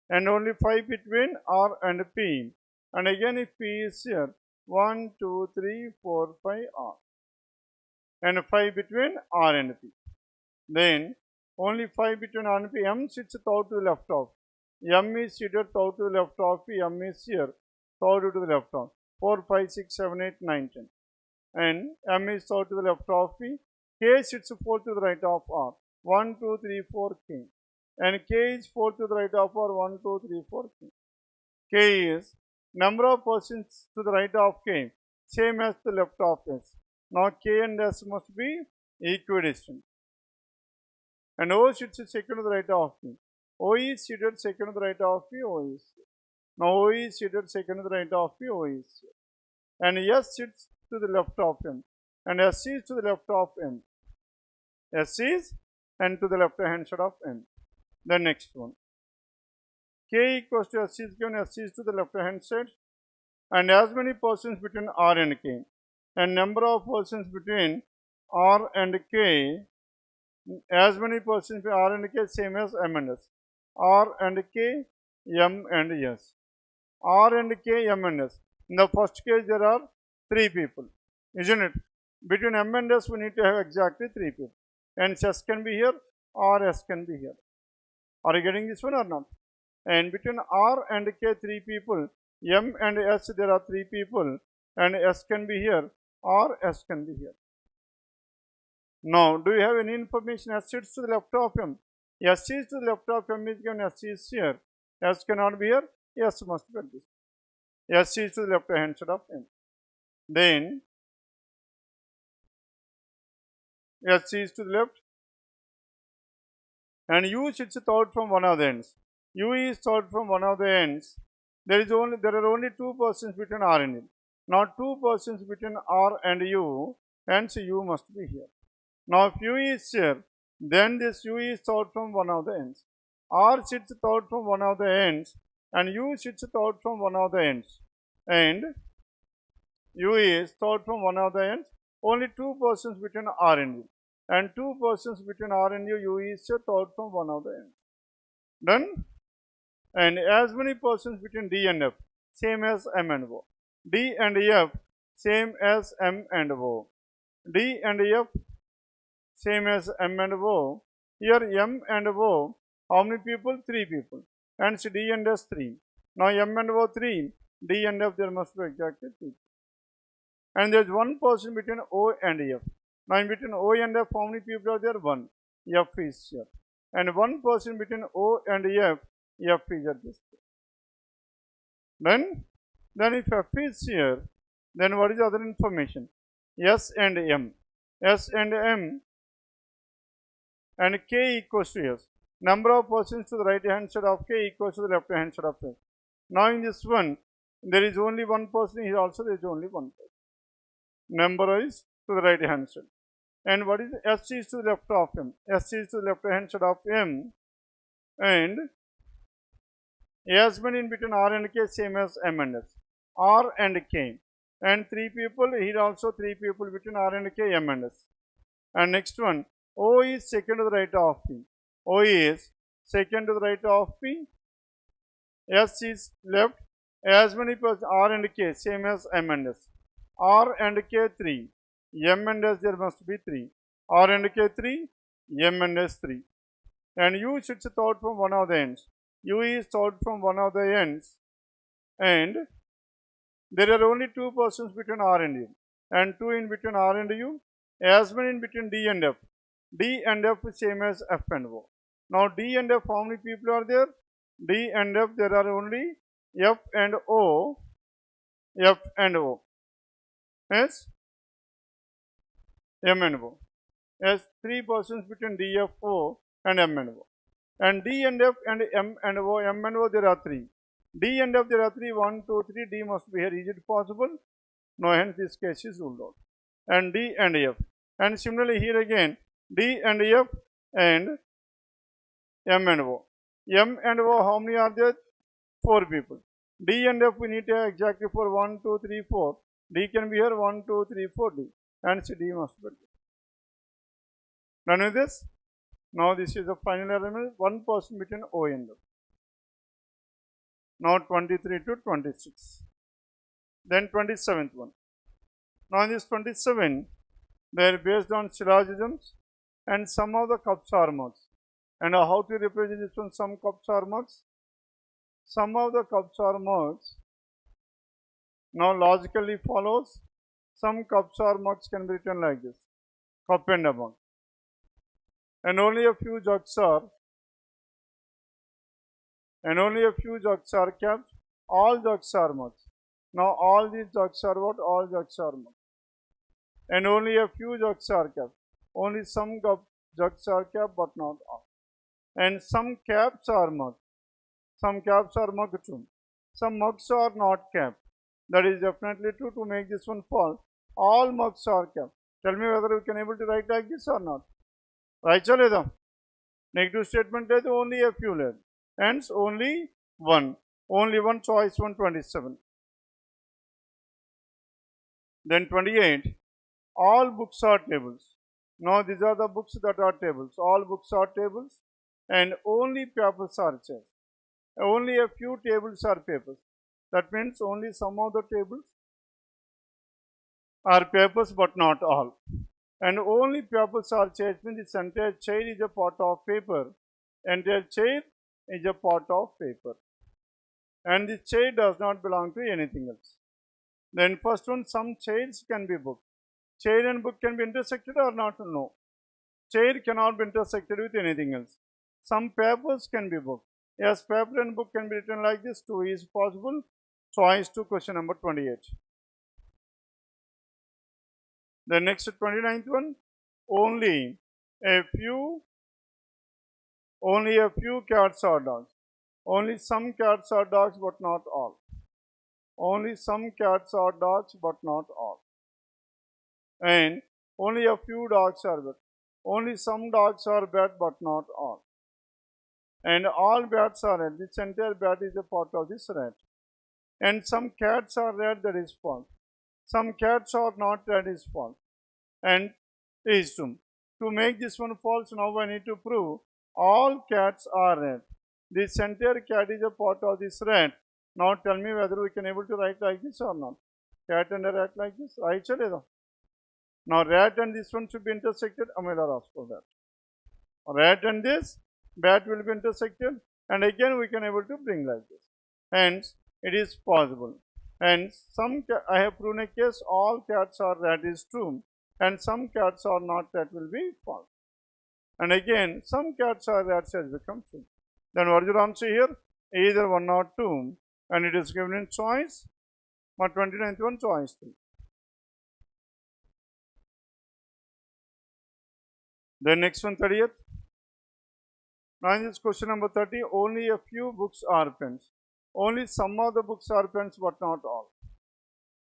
And only 5 between R and P. And again if P is here, 1, 2, 3, 4, 5, R. And 5 between R and P. Then only 5 between R and P. M sits third to the left of. M is seated third to the left of P. M is here, third to the left of. 4, 5, 6, 7, 8, 9, 10. And M is third to the left of P. K sits fourth to the right of R. 1, 2, 3, 4, K. And K is fourth to the right of R. 1, 2, 3, 4, K. K is number of persons to the right of K, same as the left of S. Now K and S must be equidistant. And O sits second to the right of P. O is seated second to the right of P. O is here. Now O is seated second to the right of P. O is here. And S sits to the left of M. And S is to the left of M. S is and to the left hand side of M. The next one. K equals to S is given. S is to the left hand side. And as many persons between R and K. And number of persons between R and K, as many persons R and K same as M and S. R and K, M and S. R and K, M and S. In the first case there are 3 people, isn't it? Between M and S we need to have exactly 3 people. Hence S can be here or S can be here. Are you getting this one or not? And between R and K 3 people, M and S there are 3 people, and S can be here or S can be here. Now, do you have any information? S sits to the left of M. S is to the left of M is given, S is here. S cannot be here, S must be this. S is to the left hand side of M. Then, S is to the left, and U sits out from one of the ends. U is out from one of the ends. There are only 2 persons between R and U. Not 2 persons between R and U, hence U must be here. Now, if U is here, then this U is out from one of the ends. R sits out from one of the ends, and U sits out from one of the ends. And U is out from one of the ends. Only 2 persons between R and U. And 2 persons between R and U, U is out from one of the ends. Done? And as many persons between D and F, same as M and O. D and F, same as M and O. D and F, same as M and O. Here M and O, how many people? 3 people. And D and S 3. Now M and O 3, D and F there must be exactly 3. And there is 1 person between O and F. Now in between O and F, how many people are there? 1. F is here. And 1 person between O and F, F is at this place. Then if F is here, then what is the other information? S and M. S and M and K equals to S. Number of persons to the right hand side of K equals to the left hand side of S. Now in this one, there is only 1 person, here also there is only 1 person. Number is to the right hand side. And what is S is to the left of M? S is to the left hand side of M, and as many in between R and K same as M and S. R and K, and 3 people, here also 3 people between R and K, M and S. And next one, O is second to the right of P. O is second to the right of P. S is left. As many persons R and K same as M and S. R and K 3. M and S there must be 3. R and K 3. M and S 3. And U sits out from one of the ends. U is out from one of the ends. And there are only 2 persons between R and U. And 2 in between R and U. As many in between D and F. D and F is same as F and O. Now D and F, how many people are there? D and F, there are only F and O. F and O. Yes? M and O. Yes, 3 persons between D, F, O and M and O. And D and F and M and O, M and O there are 3. D and F there are 3, 1, 2, 3, D must be here. Is it possible? No, hence this case is ruled out. And D and F. And similarly here again, D and F and M and O. M and O, how many are there? 4 people. D and F we need to have exactly for 1, 2, 3, 4. D can be here 1, 2, 3, 4 D. And C D must be. Done with this? Now this is the final arrangement, 1 person between O and F. Now 23 to 26. Then 27th one. Now in this 27, they are based on syllogisms and some of the cups are marks. And how to represent this one? Some cups are marks. Some of the cups are marks. Now logically follows. Some cups or mugs can be written like this. Cup and a mug. And only a few jugs are. And only a few jugs are caps. All jugs are mugs. Now all these jugs are what? All jugs are mugs. And only a few jugs are caps. Only some jugs are capped but not all. And some caps are mugs. Some caps are mug too. Some mugs are not capped. That is definitely true. To make this one false, all mugs are capped. Tell me whether we can able to write like this or not. Right, chaleda. Negative statement is only a few left. Hence only one. Only one choice, 127. Then 28. All books are tables. Now these are the books that are tables. All books are tables and only papers are chairs. Only a few tables are papers. That means only some of the tables are papers but not all. And only papers are chairs means this entire chair is a part of paper. Entire chair is a part of paper. And this chair does not belong to anything else. Then first one, some chairs can be book. Chair and book can be intersected or not? No. Chair cannot be intersected with anything else. Some papers can be book. Yes, paper and book can be written like this. 2 is possible. Choice to question number 28. The next 29th one, only a few cats or dogs. Only some cats or dogs but not all. Only some cats or dogs but not all. And only a few dogs are bad. Only some dogs are bad but not all. And all bats are red. This entire bat is a part of this red. And some cats are red, that is false. Some cats are not red is false. And is true. To make this one false, now I need to prove all cats are red. This entire cat is a part of this red. Now tell me whether we can able to write like this or not. Cat and a rat like this. Right? Now rat and this one should be intersected. Amela asked for that. Rat and this bat will be intersected. And again we can able to bring like this. Hence it is possible. And I have proven a case all cats are rat is true. And some cats are not, that will be false. And again, some cats are rats has become true. Then what is your answer here? Either 1 or 2. And it is given in choice. My 29th one, choice 3. Then next one, 30th. Now in this question number 30, only a few books are pens. Only some of the books are pens but not all.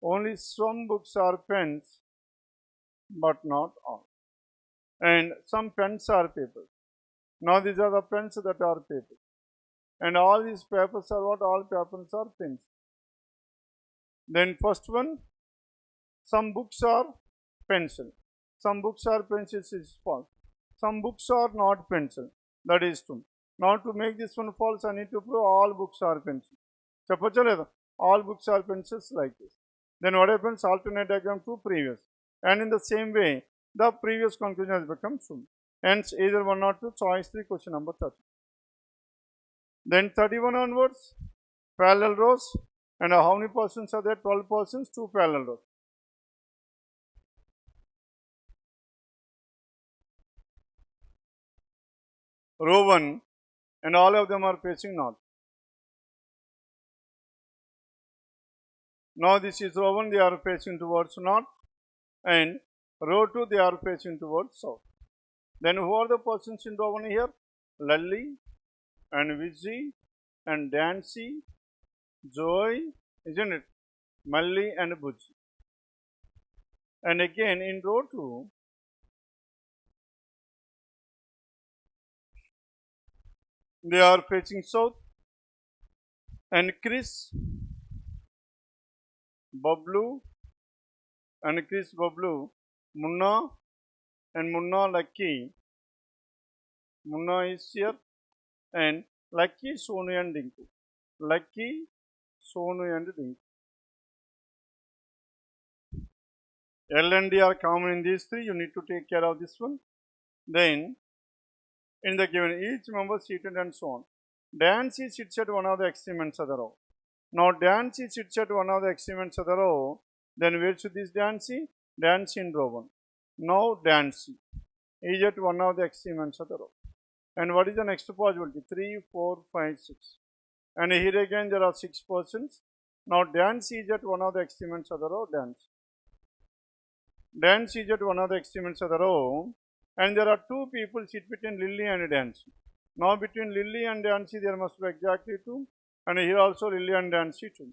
Only some books are pens but not all. And some pens are papers. Now these are the pens that are papers. And all these papers are what? All papers are pens. Then first one, some books are pencil. Some books are pencils is false. Some books are not pencil. That is true. Now to make this one false, I need to prove all books are pencils. All books are pencils like this. Then what happens? Alternate diagram to previous. And in the same way, the previous conclusion has become true. Hence, either 1 or 2, choice 3, question number 30. Then 31 onwards, parallel rows. And how many persons are there? 12 persons, 2 parallel rows. Row 1, and all of them are facing north. Now this is row 1, they are facing towards north. And row 2, they are facing towards south. Then who are the persons in row 1 here? Lally and Vizzy and Dancy, Joy, isn't it? Malli and Bujji. And again in row 2, they are facing south. And Chris, Bablu, and Chris, Bablu, Munna, and Munna, Lucky. Munna is here. And Lucky, Sonu and Dinku. Lucky, Sonu and Dinku. L and D are common in these 3. You need to take care of this one. Then, in the given, each member seated and so on. Dancy sits at one of the extreme ends of the row. Now, Dancy sits at one of the extreme ends of the row. Then, where should this Dancy? Dancy in row 1. Now, Dancy is at one of the extreme ends of the row. And what is the next possibility? 3, 4, 5, 6. And here again there are 6 persons. Now, Dancy is at one of the extreme ends of the row. Dancy is at one of the extreme ends of the row. And there are 2 people sit between Lily and Dancy. Now, between Lily and Dancy there must be exactly 2. And here also Lily and Dancy 2.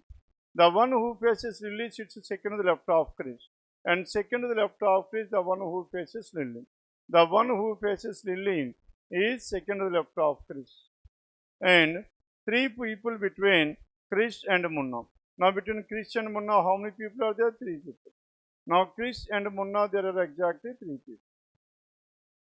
The one who faces Lily sits second to the left of Chris. And second to the left of Chris, the one who faces Lily. The one who faces Lily is second to the left of Chris. And 3 people between Chris and Munna. Now, between Chris and Munna, how many people are there? 3 people. Now, Chris and Munna, there are exactly 3 people.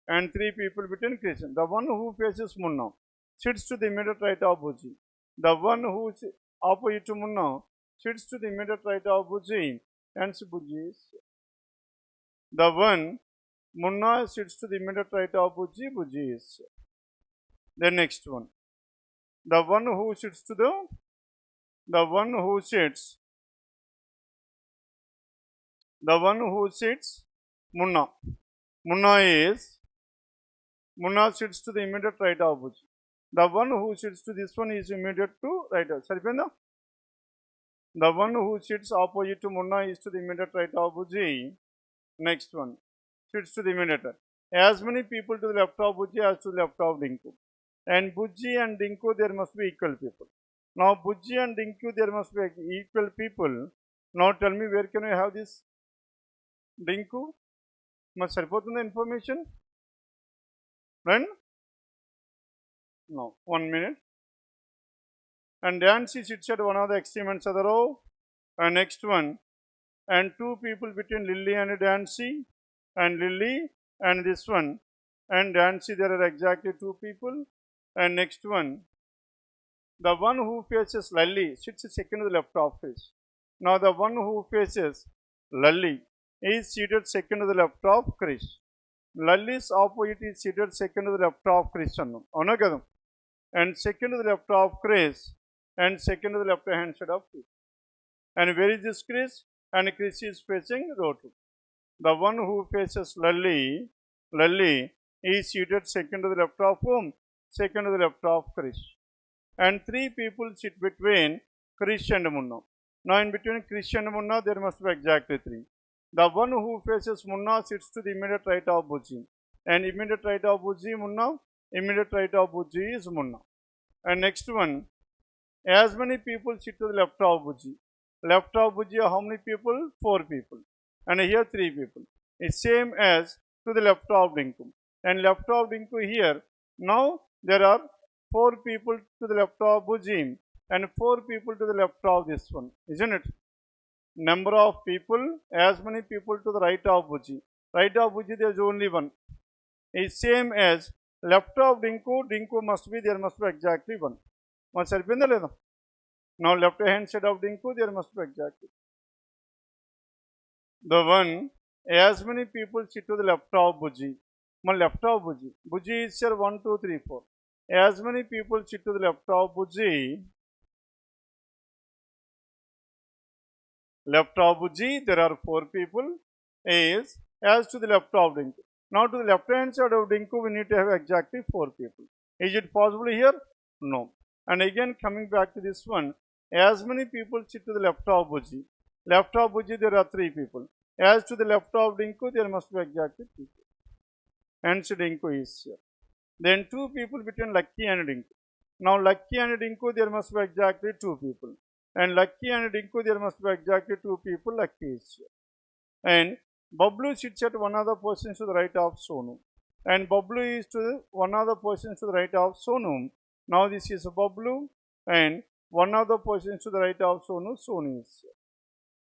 and 3 people between Krish. The one who faces Munna sits to the immediate right of Bujji. The one who is opposite to Munna sits to the immediate right of Bujji, and Bujji is. The one Munna sits to the immediate right of Bujji, Bujji is. The next one. The one who sits to the one who sits Munna. Munna sits to the immediate right of Bujji. The one who sits to this one is immediate to right of. Saripenda? The one who sits opposite to Munna is to the immediate right of Bujji. Next one. Sits to the immediate right. As many people to the left of Bujji as to the left of Dinku. And Bujji and Dinku, there must be equal people. Now Bujji and Dinku, there must be equal people. Now tell me, where can we have this Dinku? Must report the information? Then? No. 1 minute. And Dancy sits at one of the extreme ends of the row. And next one. And 2 people between Lily and Dancy. And Lily and this one. And Dancy, there are exactly 2 people. And next one. The one who faces Lally sits second to the left of Krish. Now the one who faces Lally is seated second to the left of Krish. Lally's opposite is seated second to the left of Krish. And second to the left of Krish. And second to the left hand side of Krish. And where is this Krish? And Krish is facing row 2. The one who faces Lally is seated second to the left of whom? Second to the left of Krish. And 3 people sit between Krish and Munna. Now in between Krish and Munna, there must be exactly 3. The one who faces Munna sits to the immediate right of Bujji. And immediate right of Bujji, Munna. Immediate right of Bujji is Munna. And next one. As many people sit to the left of Bujji. Left of Bujji, how many people? 4 people. And here 3 people. It's same as to the left of Dinku. And left of Dinku here. Now there are 4 people to the left of Bujji and 4 people to the left of this one, isn't it? Number of people, as many people to the right of Bujji. Right of Bujji, there is only 1. It's same as left of Dinku. Dinku must be, there must be exactly 1. Now left hand side of Dinku, there must be exactly. The one, as many people sit to the left of Bujji. Left of Bujji. Bujji is here 1, 2, 3, 4. As many people sit to the left of Bujji. Left of Bujji, there are 4 people. Is as to the left of Dinku. Now to the left hand side of Dinku, we need to have exactly 4 people. Is it possible here? No. And again coming back to this one, as many people sit to the left of Bujji. Left of Bujji, there are 3 people. As to the left of Dinku, there must be exactly 3 people. Hence Dinku is here. Then 2 people between Lucky and Dinku. Now Lucky and Dinku, there must be exactly 2 people. And Lucky and Dinku, there must be exactly 2 people. Lucky is here. And Bablu sits at one other person to the right of Sonu. And Bablu is to one other person to the right of Sonu. Now this is Bablu. And one other person to the right of Sonu. Sonu is here.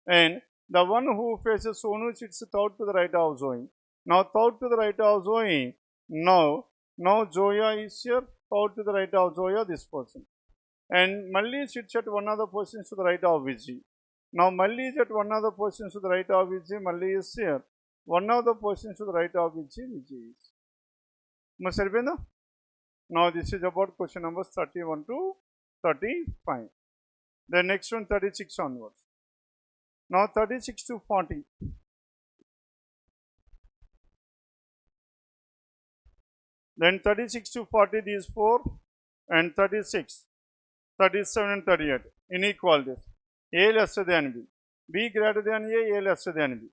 And the one who faces Sonu sits third to the right of Zoe. Now third to the right of Zoe. Now Zoya is here. Third to the right of Zoya, this person. And Malli sits at one other person to the right of Vijay. Now Malli is at one other person to the right of Vijay. Malli is here. One other person to the right of Vijay. Vijay is. Now this is about question numbers 31 to 35. The next one 36 onwards. Now 36 to 40. Then 36 to 40, these 4, and 36, 37 and 38, inequalities. A lesser than B, B greater than A lesser than B.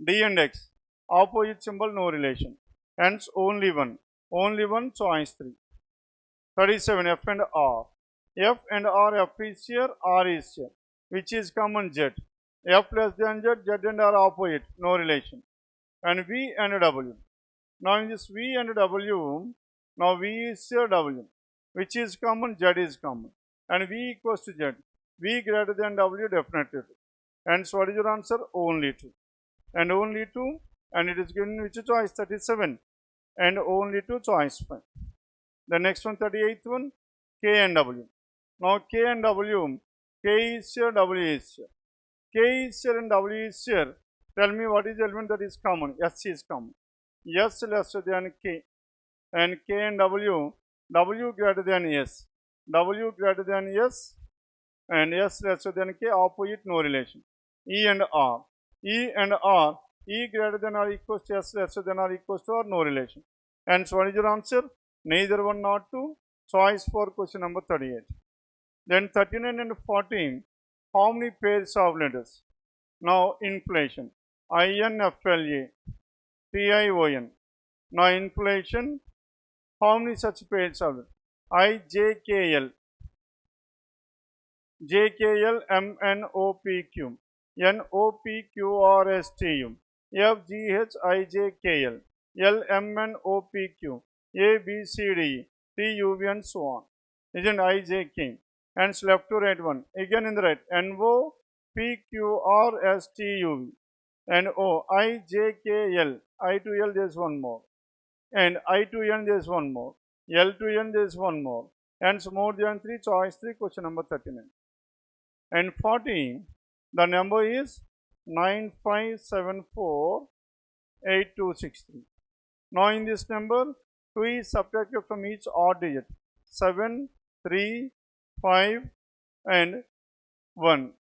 D and X, opposite symbol, no relation. Hence only one, choice 3. 37, F and R. F and R, F is here, R is here. Which is common? Z. F less than Z, Z and R opposite, no relation. And V and W. Now in this V and W, now V is here W, which is common, Z is common. And V equals to Z. V greater than W, definitely 2. And so what is your answer? Only 2. And only 2. And it is given which choice? 37. and only to choice 5. The next one, 38th one, K and W. Now K and W, K is here, W is here. K is here and W is here. Tell me what is the element that is common? S is common. S lesser than K, and K and W, W greater than S. W greater than S and S lesser than K, opposite, no relation. E and R. E and R, E greater than or equals to S lesser than or equals to R, no relation. And so what is your answer? Neither one nor two. Choice for question number 38. Then 39 and 14, how many pairs of letters? Now inflation, INFLA, TION. Now inflation, how many such pairs of letters? IJKL, JKL, MNOPQ, NOPQRSTU, FGHIJKL, LMNOPQ, ABCD, TUV, and so on. Isn't IJK? And left to right one. Again in the right. NOPQRSTUV, NOIJKL, I to L there is one more. And I to N there is one more. L to N there is one more. And so more than 3, choice 3, question number 39. And 40, the number is 95748263. Now in this number, 2 is subtracted from each odd digit. 7, 3, 5 and 1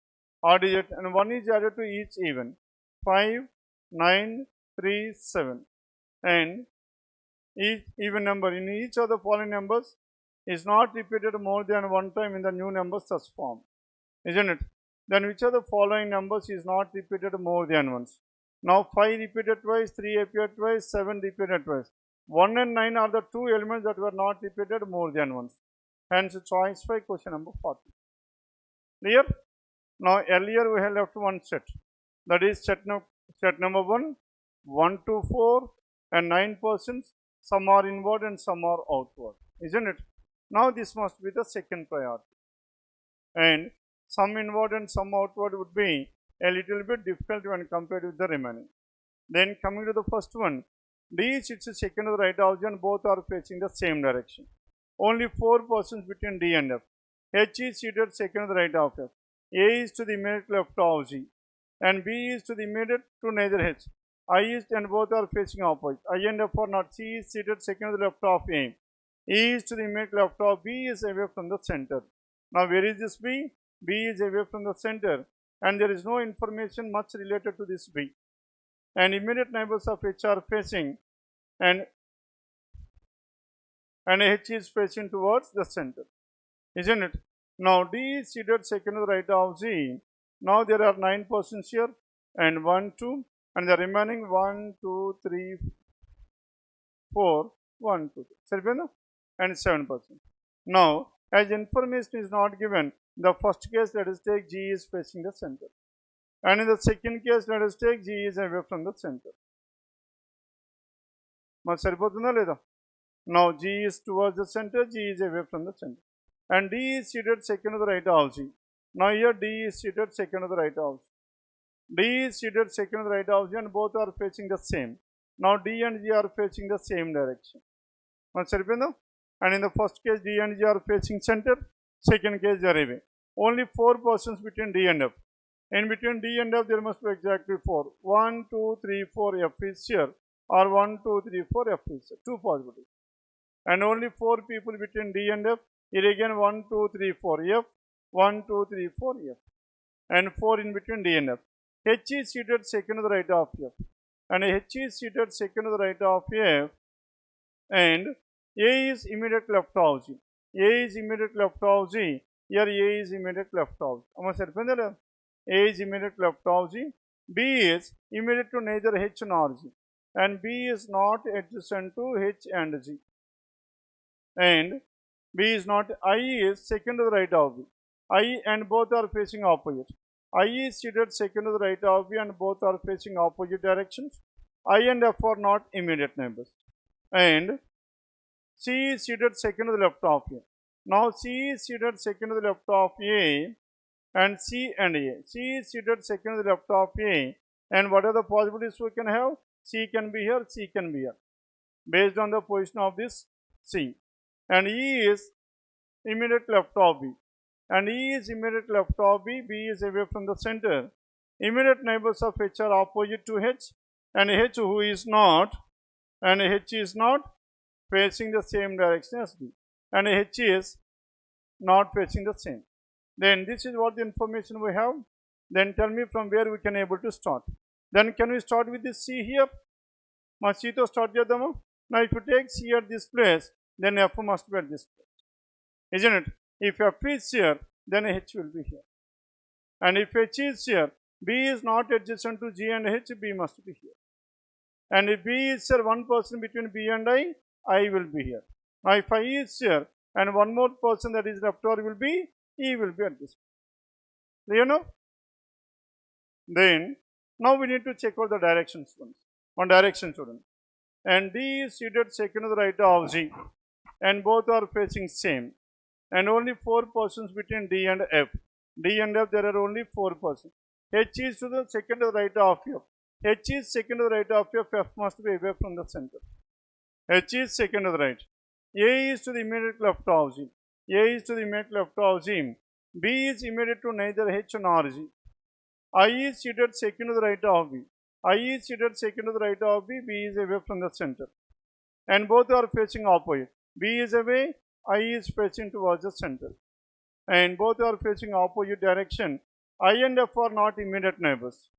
odd digit, and 1 is added to each even. 5, 9, 3, 7. And each even number in each of the following numbers is not repeated more than one time in the new numbers thus formed. Isn't it? Then which of the following numbers is not repeated more than once? Now 5 repeated twice, 3 repeated twice, 7 repeated twice. 1 and 9 are the two elements that were not repeated more than once. Hence choice 5, question number 40. Clear? Now earlier we have left one set. That is set number 1, 1 to 4 and 9%. Some are inward and some are outward. Isn't it? Now this must be the second priority. And some inward and some outward would be a little bit difficult when compared with the remaining. Then coming to the first one, D sits second to the right of G and both are facing the same direction. Only 4% between D and F. H is seated second to the right of F. A is to the immediate left of G. And B is to the immediate to neither H. I is and both are facing opposite. I and F are not. C is seated second to the left of A. E is to the immediate left of B is away from the center. Now where is this B? B is away from the center and there is no information much related to this B. And immediate neighbors of H are facing and H is facing towards the center. Isn't it? Now D is seated second to the right of G. Now there are 9% here and 1, 2 and the remaining 1, 2, 3, 4, 1, 2, 3, and 7%. Now as information is not given, the first case let us take G is facing the center. And in the second case let us take G is away from the center. Now G is towards the center, G is away from the center. And D is seated second to the right of G. Now here D is seated second to the right of G. D is seated second to the right of G and both are facing the same. Now D and G are facing the same direction. And in the first case D and G are facing center, second case they are away. Only 4% between D and F. In between D and F there must be exactly 4. 1, 2, 3, 4 F is here or 1, 2, 3, 4 F is here. 2 possibilities. And only 4 people between D and F. Here again 1, 2, 3, 4 F. 1, 2, 3, 4 F. And 4 in between D and F. H is seated second to the right of F. And H is seated second to the right of F. And A is immediate left of G. A is immediate left of G. Here A is immediate left of G. A is immediate left of G. B is immediate to neither H nor G. And B is not adjacent to H and G. And B is not, I is second to the right of B. I and both are facing opposite. I is seated second to the right of B and both are facing opposite directions. I and F are not immediate neighbors. And C is seated second to the left of A. Now C is seated second to the left of A and C and A. C is seated second to the left of A. And what are the possibilities we can have? C can be here, C can be here. based on the position of this C. And E is immediate left of B. And E is immediate left of B. B is away from the center. Immediate neighbors of H are opposite to H, and H who is not, and H is not facing the same direction as B, and H is not facing the same. Then this is what the information we have. Then tell me from where we can able to start. Then can we start with this C here? Ma C to start chedama. Now if you take C at this place, then F must be at this place, isn't it? If F is here, then H will be here. And if H is here, B is not adjacent to G and H, B must be here. And if B is here, one person between B and I will be here. Now if I is here, and one more person that is left over will be, E will be at this place. You know? Then, now we need to check out the directions once. One direction student. And D is seated second to the right of G. And both are facing same. And only 4 persons between D and F. D and F, there are only 4 persons. H is to the second to the right of F. H is second to the right of F. F must be away from the center. H is second to the right. A is to the immediate left of G. A is to the immediate left of G. B is immediate to neither H nor G. I is seated second to the right of B. I is seated second to the right of B. B is away from the center. And both are facing opposite. B is away, I is facing towards the center. And both are facing opposite direction. I and F are not immediate neighbors.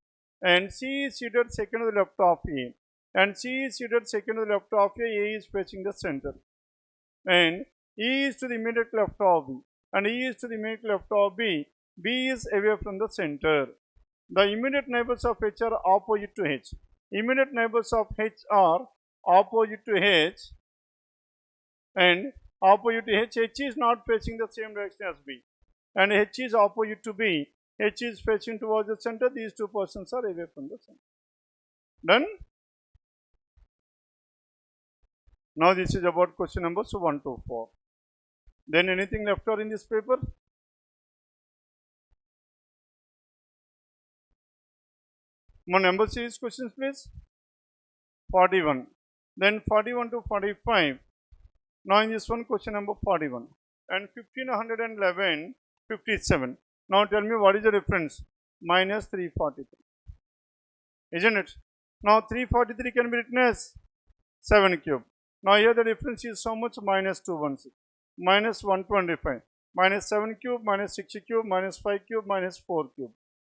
And C is seated second to the left of A. And C is seated second to the left of A. A is facing the center. And E is to the immediate left of B. And E is to the immediate left of B. B is away from the center. The immediate neighbors of H are opposite to H. Immediate neighbors of H are opposite to H. And opposite to H. H is not facing the same direction as B. And H is opposite to B. H is facing towards the center. These 2 persons are away from the center. Done? Now this is about question numbers 1 to 4. Then anything left out in this paper? One number series questions please. 41. Then 41 to 45. Now in this one question number 41. And 1511, 57. Now tell me what is the difference? Minus 343. Isn't it? Now 343 can be written as 7 cube. Now here the difference is so much? Minus 216. Minus 125. Minus 7 cube, minus 6 cube, minus 5 cube, minus 4 cube.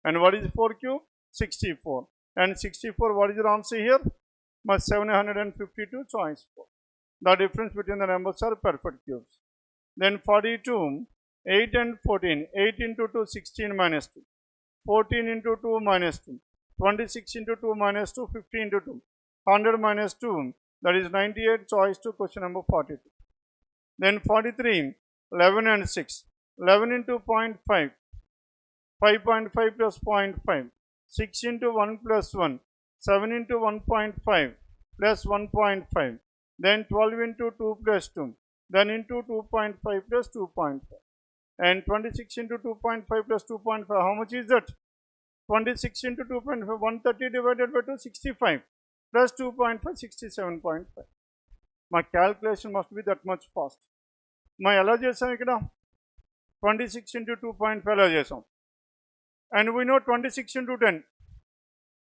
And what is 4 cube? 64. And 64, what is your answer here? 752, choice 4. The difference between the numbers are perfect cubes. Then 42, 8 and 14. 8 into 2, 16 minus 2. 14 into 2 minus 2. 26 into 2 minus 2, 50 into 2. 100 minus 2, that is 98, choice 2, question number 42. Then 43, 11 and 6. 11 into 0.5. 5.5 plus 0.5. 6 into 1 plus 1. 7 into 1.5 plus 1.5. Then 12 into 2 plus 2. Then into 2.5 plus 2.5. And 26 into 2.5 plus 2.5. How much is that? 26 into 2.5. 130 divided by 2, 65. Plus 2.5, 67.5. My calculation must be that much fast. My ఎలా చేసాం ఇక్కడ 26 into 2.5 ఎలా చేసాం. And we know 26 into 10.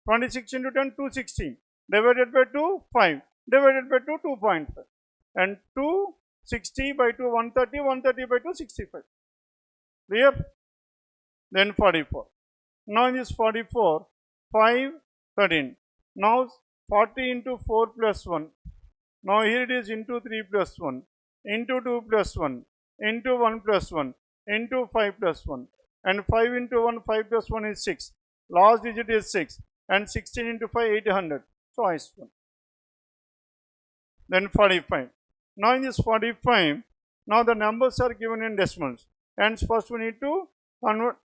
26 into 10, 260. Divided by 2, 5. Divided by 2, 2.5. And 260 by 2, 130. 130 by 2, 65. Clear? Then 44. Now in this 44, 5, 13. Now 40 into 4 plus 1. Now here it is into 3 plus 1. Into 2 plus 1. Into 1 plus 1. Into 5 plus 1. And 5 into 1, 5 plus 1 is 6. Last digit is 6. And 16 into 5, 800. Choice 1. Then 45. Now in this 45, now the numbers are given in decimals. And first we need to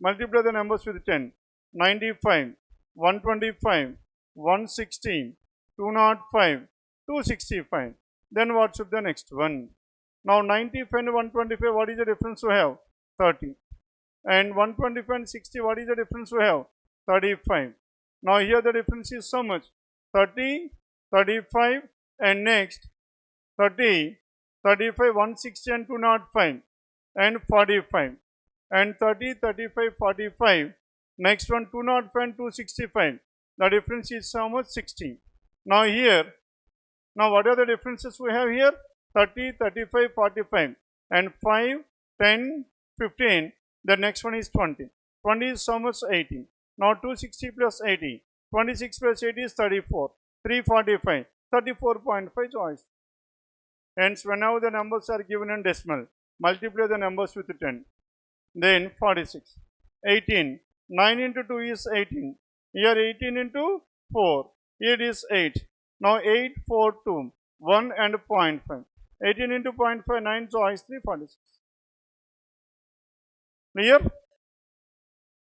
multiply the numbers with 10. 95, 125, 116, 205, 265. Then what should the next one? Now 95 and 125, what is the difference we have? 30. And 125 and 60, what is the difference we have? 35. Now here the difference is so much. 30, 35, and next 30, 35, 160 and 205 and 45 and 30, 35, 45. Next one 205 and 265. The difference is how much? 60. Now here, now what are the differences we have here? 30, 35, 45 and 5, 10, 15. The next one is 20. 20 is how much? 80. Now 260 plus 80. 26 plus 80 is 34. 345. 34.5 choice. Hence, whenever the numbers are given in decimal, multiply the numbers with 10. Then 46. 18. 9 into 2 is 18. Here 18 into 4. It is 8. Now 8, 4, 2. 1 and 0.5. 18 into 0.5, 9 choice 346. Clear?